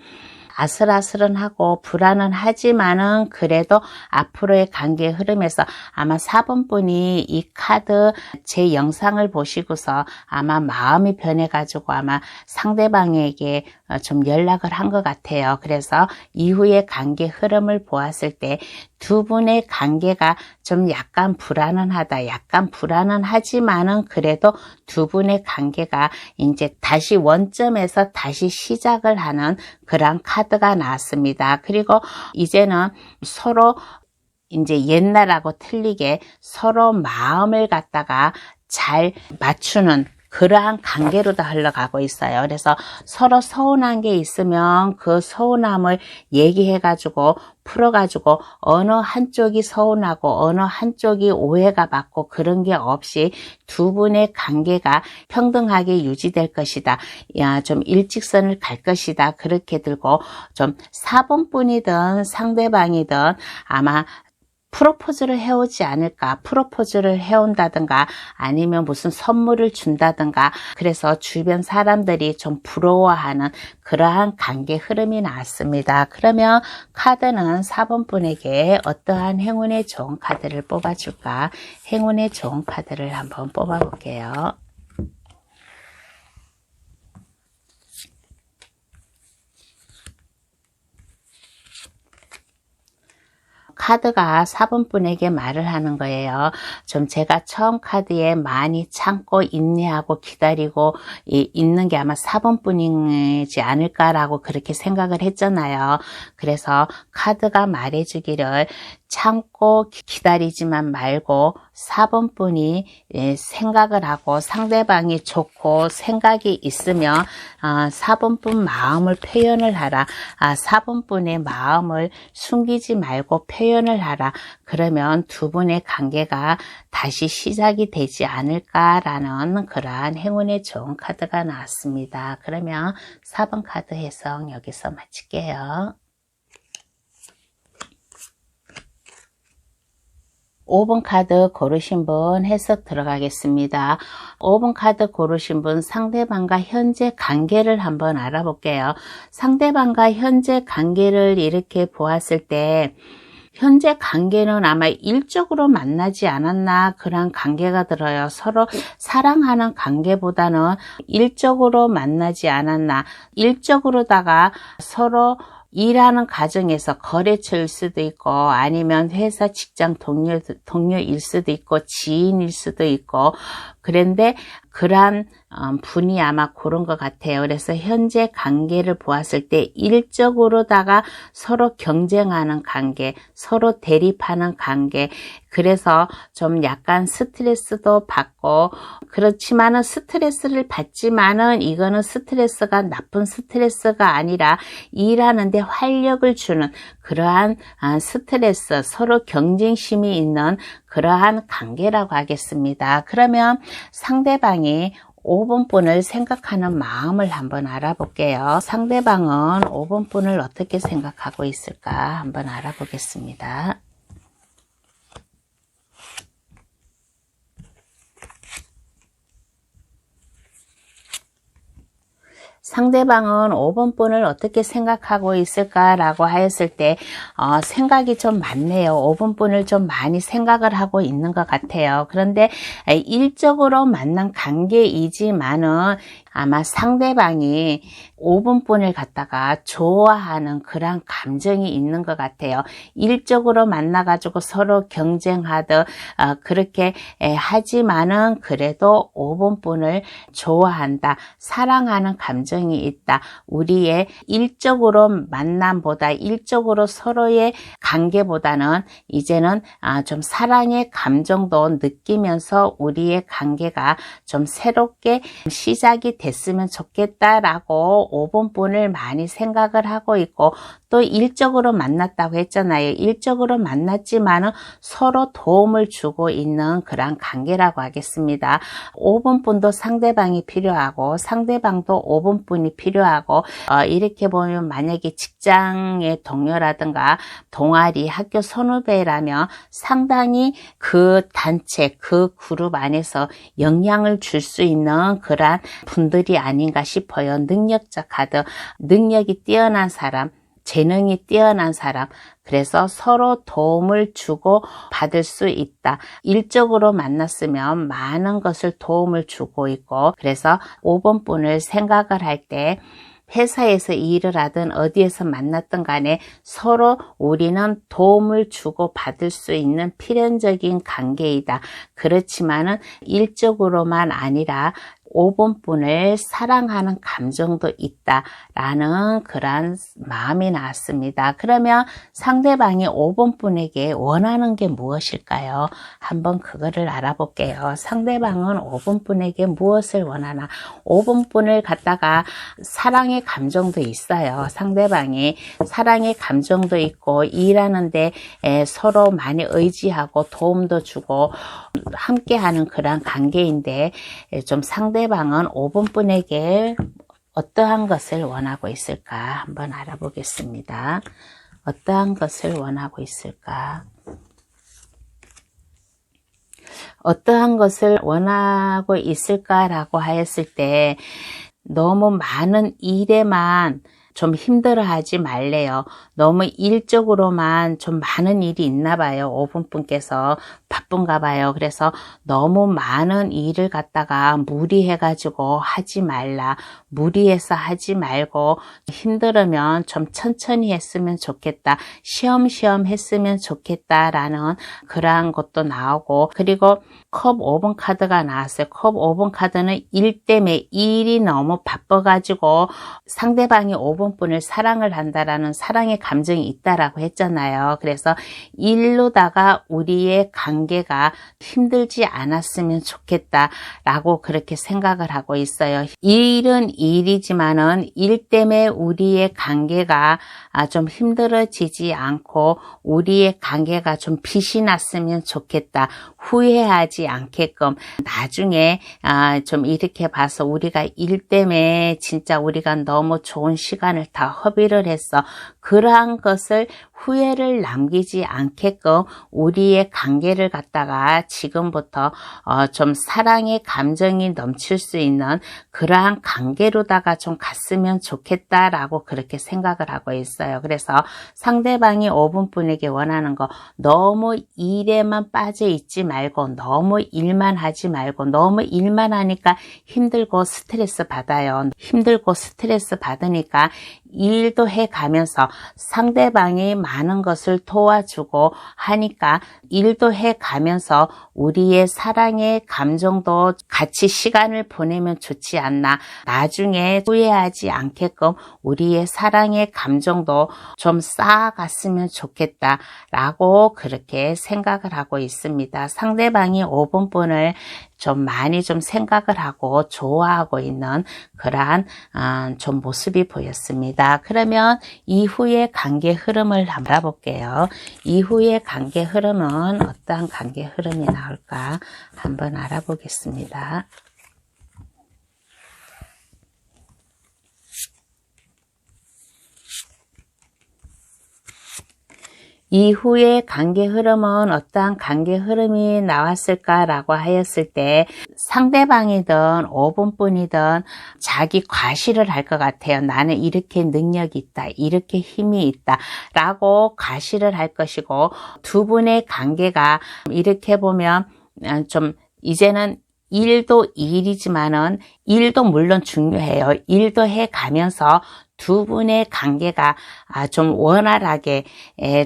[SPEAKER 1] 아슬아슬하고 불안은 하지만은 그래도 앞으로의 관계의 흐름에서 아마 4번 분이 이 카드 제 영상을 보시고서 아마 마음이 변해가지고 아마 상대방에게 좀 연락을 한 것 같아요. 그래서 이후의 관계 흐름을 보았을 때 두 분의 관계가 좀 약간 불안은 하다. 약간 불안은 하지만은 그래도 두 분의 관계가 이제 다시 원점에서 다시 시작을 하는 그런 카드가 나왔습니다. 그리고 이제는 서로 이제 옛날하고 틀리게 서로 마음을 갖다가 잘 맞추는 그러한 관계로 다 흘러가고 있어요. 그래서 서로 서운한 게 있으면 그 서운함을 얘기해가지고 풀어가지고 어느 한쪽이 서운하고 어느 한쪽이 오해가 받고 그런 게 없이 두 분의 관계가 평등하게 유지될 것이다. 좀 일직선을 갈 것이다. 그렇게 들고 좀 4번 분이든 상대방이든 아마 프로포즈를 해오지 않을까, 프로포즈를 해온다든가 아니면 무슨 선물을 준다든가 그래서 주변 사람들이 좀 부러워하는 그러한 관계 흐름이 나왔습니다. 그러면 카드는 4번 분에게 어떠한 행운의 좋은 카드를 뽑아줄까? 행운의 좋은 카드를 한번 뽑아볼게요. 카드가 4번 분에게 말을 하는 거예요. 좀 제가 처음 카드에 많이 참고 인내하고 기다리고 있는 게 아마 4번 분이지 않을까라고 그렇게 생각을 했잖아요. 그래서 카드가 말해주기를 참고 기다리지만 말고 4번 분이 생각을 하고 상대방이 좋고 생각이 있으면 4번 분 마음을 표현을 하라. 4번 분의 마음을 숨기지 말고 표현을 하라. 그러면 두 분의 관계가 다시 시작이 되지 않을까라는 그러한 행운의 좋은 카드가 나왔습니다. 그러면 4번 카드 해석 여기서 마칠게요. 5번 카드 고르신 분 해석 들어가겠습니다. 5번 카드 고르신 분 상대방과 현재 관계를 한번 알아볼게요. 상대방과 현재 관계를 이렇게 보았을 때 현재 관계는 아마 일적으로 만나지 않았나 그런 관계가 들어요. 서로 사랑하는 관계보다는 일적으로 만나지 않았나 일적으로다가 서로 일하는 과정에서 거래처일 수도 있고 아니면 회사 직장 동료일 수도 있고 지인일 수도 있고 그런데 그러한 분이 아마 그런 것 같아요. 그래서 현재 관계를 보았을 때 일적으로다가 서로 경쟁하는 관계, 서로 대립하는 관계, 그래서 좀 약간 스트레스도 받고 그렇지만은 스트레스를 받지만은 이거는 스트레스가 나쁜 스트레스가 아니라 일하는데 활력을 주는 그러한 스트레스, 서로 경쟁심이 있는 그러한 관계라고 하겠습니다. 그러면 상대방이 5번 분을 생각하는 마음을 한번 알아볼게요. 상대방은 5번 분을 어떻게 생각하고 있을까 한번 알아보겠습니다. 상대방은 5번 분을 어떻게 생각하고 있을까라고 하였을 때 생각이 좀 많네요. 5번 분을 좀 많이 생각을 하고 있는 것 같아요. 그런데 일적으로 만난 관계이지만은 아마 상대방이 5번 분을 갖다가 좋아하는 그런 감정이 있는 것 같아요. 일적으로 만나가지고 서로 경쟁하듯 그렇게 하지만은 그래도 5번 분을 좋아한다. 사랑하는 감정이 있다. 우리의 일적으로 만남보다 일적으로 서로의 관계보다는 이제는 좀 사랑의 감정도 느끼면서 우리의 관계가 좀 새롭게 시작이 됐으면 좋겠다라고 5번 분을 많이 생각을 하고 있고 또 일적으로 만났다고 했잖아요. 일적으로 만났지만은 서로 도움을 주고 있는 그런 관계라고 하겠습니다. 5번 분도 상대방이 필요하고 상대방도 5번 분이 필요하고 이렇게 보면 만약에 직장의 동료라든가 동아리 학교 선후배라면 상당히 그 단체 그 그룹 안에서 영향을 줄 수 있는 그런 분들이 아닌가 싶어요. 능력자 카드, 능력이 뛰어난 사람 재능이 뛰어난 사람, 그래서 서로 도움을 주고 받을 수 있다. 일적으로 만났으면 많은 것을 도움을 주고 있고, 그래서 5번 분을 생각을 할 때 회사에서 일을 하든 어디에서 만났든 간에 서로 우리는 도움을 주고 받을 수 있는 필연적인 관계이다. 그렇지만은 일적으로만 아니라 5번 분을 사랑하는 감정도 있다라는 그런 마음이 나왔습니다. 그러면 상대방이 5번 분에게 원하는 게 무엇일까요? 한번 그거를 알아볼게요. 상대방은 5번 분에게 무엇을 원하나? 5번 분을 갖다가 사랑의 감정도 있어요. 상대방이 사랑의 감정도 있고 일하는데 서로 많이 의지하고 도움도 주고 함께하는 그런 관계인데 좀 상대방은 5번 분에게 어떠한 것을 원하고 있을까 한번 알아보겠습니다. 어떠한 것을 원하고 있을까? 어떠한 것을 원하고 있을까라고 하였을 때 너무 많은 일에만 좀 힘들어하지 말래요. 너무 일적으로만 좀 많은 일이 있나 봐요. 5번 분께서 바쁜가 봐요. 그래서 너무 많은 일을 갖다가 무리해가지고 하지 말라. 무리해서 하지 말고 힘들으면 좀 천천히 했으면 좋겠다. 쉬엄쉬엄 했으면 좋겠다라는 그러한 것도 나오고, 그리고 컵 5번 카드가 나왔어요. 컵 5번 카드는 일 때문에 일이 너무 바빠가지고 상대방이 5번 분을 사랑을 한다라는 사랑의 감정이 있다라고 했잖아요. 그래서 일로다가 우리의 관계가 힘들지 않았으면 좋겠다라고 그렇게 생각을 하고 있어요. 일은 일이지만은 일 때문에 우리의 관계가 좀 힘들어지지 않고 우리의 관계가 좀 빛이 났으면 좋겠다. 후회하지 않게끔 나중에 좀 이렇게 봐서 우리가 일 때문에 진짜 우리가 너무 좋은 시간을 다 허비를 했어. 그러한 것을 후회를 남기지 않게끔 우리의 관계를 갖다가 지금부터 좀 사랑의 감정이 넘칠 수 있는 그러한 관계로다가 좀 갔으면 좋겠다라고 그렇게 생각을 하고 있어요. 그래서 상대방이 5번 분에게 원하는 거, 너무 일에만 빠져 있지 말고 너무 일만 하지 말고, 너무 일만 하니까 힘들고 스트레스 받아요. 힘들고 스트레스 받으니까 일도 해가면서 상대방이 많은 것을 도와주고 하니까 일도 해가면서 우리의 사랑의 감정도 같이 시간을 보내면 좋지 않나. 나중에 후회하지 않게끔 우리의 사랑의 감정도 좀 쌓아갔으면 좋겠다라고 그렇게 생각을 하고 있습니다. 상대방이 5번 분을 좀 많이 좀 생각을 하고 좋아하고 있는 그러한 좀 모습이 보였습니다. 그러면 이후의 관계 흐름을 한번 알아볼게요. 이후의 관계 흐름은 어떠한 관계 흐름이 나올까 한번 알아보겠습니다. 이후의 관계 흐름은 어떠한 관계 흐름이 나왔을까라고 하였을 때 상대방이든 5번 분이든 자기 과시를 할 것 같아요. 나는 이렇게 능력이 있다, 이렇게 힘이 있다 라고 과시를 할 것이고, 두 분의 관계가 이렇게 보면 좀 이제는 일도 일이지만은 일도 물론 중요해요. 일도 해가면서 두 분의 관계가 좀 원활하게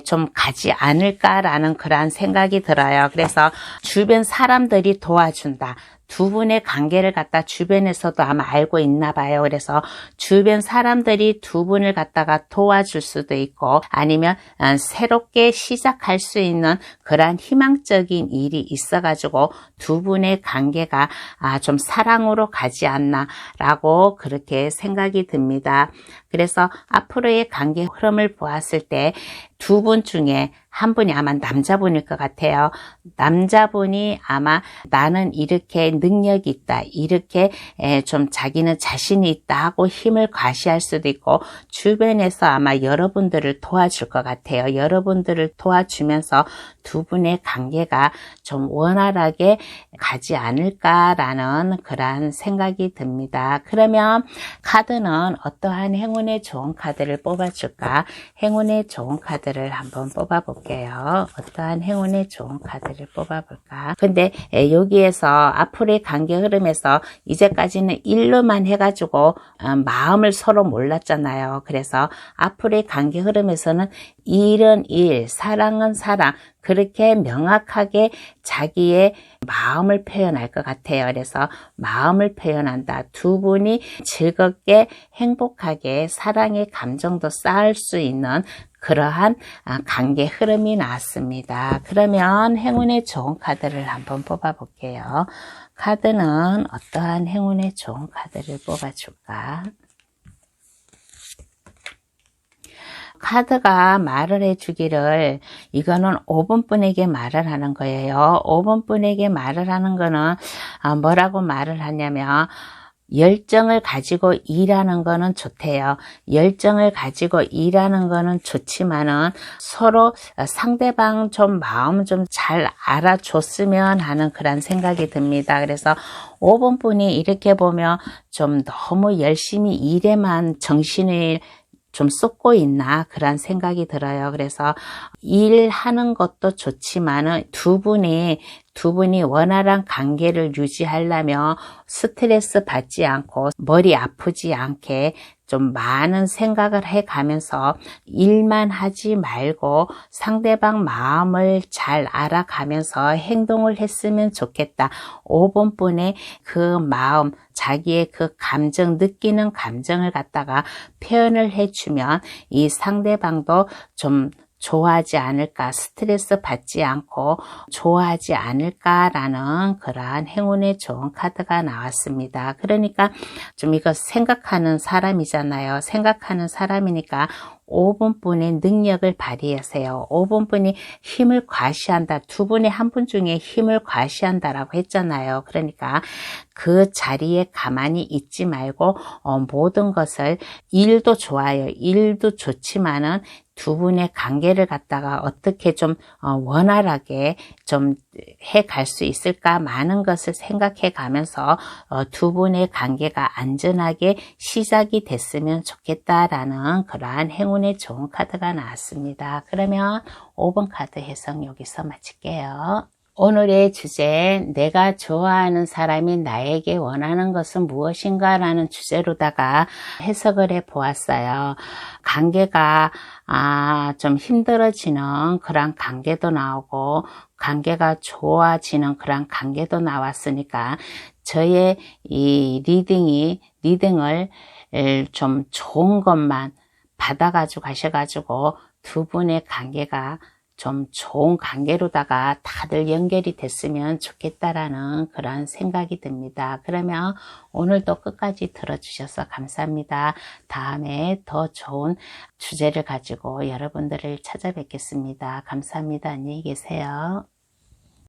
[SPEAKER 1] 좀 가지 않을까라는 그러한 생각이 들어요. 그래서 주변 사람들이 도와준다. 두 분의 관계를 갖다 주변에서도 아마 알고 있나 봐요. 그래서 주변 사람들이 두 분을 갖다가 도와줄 수도 있고, 아니면 새롭게 시작할 수 있는 그러한 희망적인 일이 있어가지고 두 분의 관계가 좀 사랑으로 가지 않나라고 그렇게 생각이 듭니다. 그래서 앞으로의 관계 흐름을 보았을 때 두 분 중에 한 분이 아마 남자분일 것 같아요. 남자분이 아마 나는 이렇게 능력이 있다, 이렇게 좀 자기는 자신이 있다 하고 힘을 과시할 수도 있고, 주변에서 아마 여러분들을 도와줄 것 같아요. 여러분들을 도와주면서 두 분의 관계가 좀 원활하게 가지 않을까라는 그런 생각이 듭니다. 그러면 카드는 어떠한 행운의 좋은 카드를 뽑아줄까? 행운의 좋은 카드를 한번 뽑아볼게요. 어떠한 행운의 좋은 카드를 뽑아볼까? 근데 여기에서 앞으로의 관계 흐름에서 이제까지는 일로만 해가지고 마음을 서로 몰랐잖아요. 그래서 앞으로의 관계 흐름에서는 일은 일, 사랑은 사랑, 그렇게 명확하게 자기의 마음을 표현할 것 같아요. 그래서 마음을 표현한다. 두 분이 즐겁게 행복하게 사랑의 감정도 쌓을 수 있는 그러한 관계 흐름이 나왔습니다. 그러면 행운의 좋은 카드를 한번 뽑아볼게요. 카드는 어떠한 행운의 좋은 카드를 뽑아줄까? 카드가 말을 해주기를, 이거는 5번 분에게 말을 하는 거예요. 5번 분에게 말을 하는 거는 뭐라고 말을 하냐면, 열정을 가지고 일하는 거는 좋대요. 열정을 가지고 일하는 거는 좋지만은 서로 상대방 좀 마음 좀 잘 알아줬으면 하는 그런 생각이 듭니다. 그래서 5번 분이 이렇게 보면 좀 너무 열심히 일에만 정신을 좀 쏟고 있나 그런 생각이 들어요. 그래서 일하는 것도 좋지만은 두 분이 원활한 관계를 유지하려면 스트레스 받지 않고 머리 아프지 않게 좀 많은 생각을 해가면서 일만 하지 말고 상대방 마음을 잘 알아가면서 행동을 했으면 좋겠다. 5번 분의 그 마음, 자기의 그 감정, 느끼는 감정을 갖다가 표현을 해주면 이 상대방도 좀 좋아하지 않을까, 스트레스 받지 않고 좋아하지 않을까라는 그러한 행운의 좋은 카드가 나왔습니다. 그러니까 좀 이거 생각하는 사람이잖아요. 생각하는 사람이니까 5번 분의 능력을 발휘하세요. 5번 분이 힘을 과시한다. 두 분의 한 분 중에 힘을 과시한다라고 했잖아요. 그러니까 그 자리에 가만히 있지 말고 모든 것을, 일도 좋아요. 일도 좋지만은 두 분의 관계를 갖다가 어떻게 좀 원활하게 좀 해갈 수 있을까, 많은 것을 생각해 가면서 두 분의 관계가 안전하게 시작이 됐으면 좋겠다라는 그러한 행운의 좋은 카드가 나왔습니다. 그러면 5번 카드 해석 여기서 마칠게요. 오늘의 주제, 내가 좋아하는 사람이 나에게 원하는 것은 무엇인가 라는 주제로다가 해석을 해 보았어요. 관계가 좀 힘들어지는 그런 관계도 나오고, 관계가 좋아지는 그런 관계도 나왔으니까 저의 이 리딩을 좀 좋은 것만 받아가지고 가셔가지고 두 분의 관계가 좀 좋은 관계로다가 다들 연결이 됐으면 좋겠다라는 그런 생각이 듭니다. 그러면 오늘도 끝까지 들어주셔서 감사합니다. 다음에 더 좋은 주제를 가지고 여러분들을 찾아뵙겠습니다. 감사합니다. 안녕히 계세요.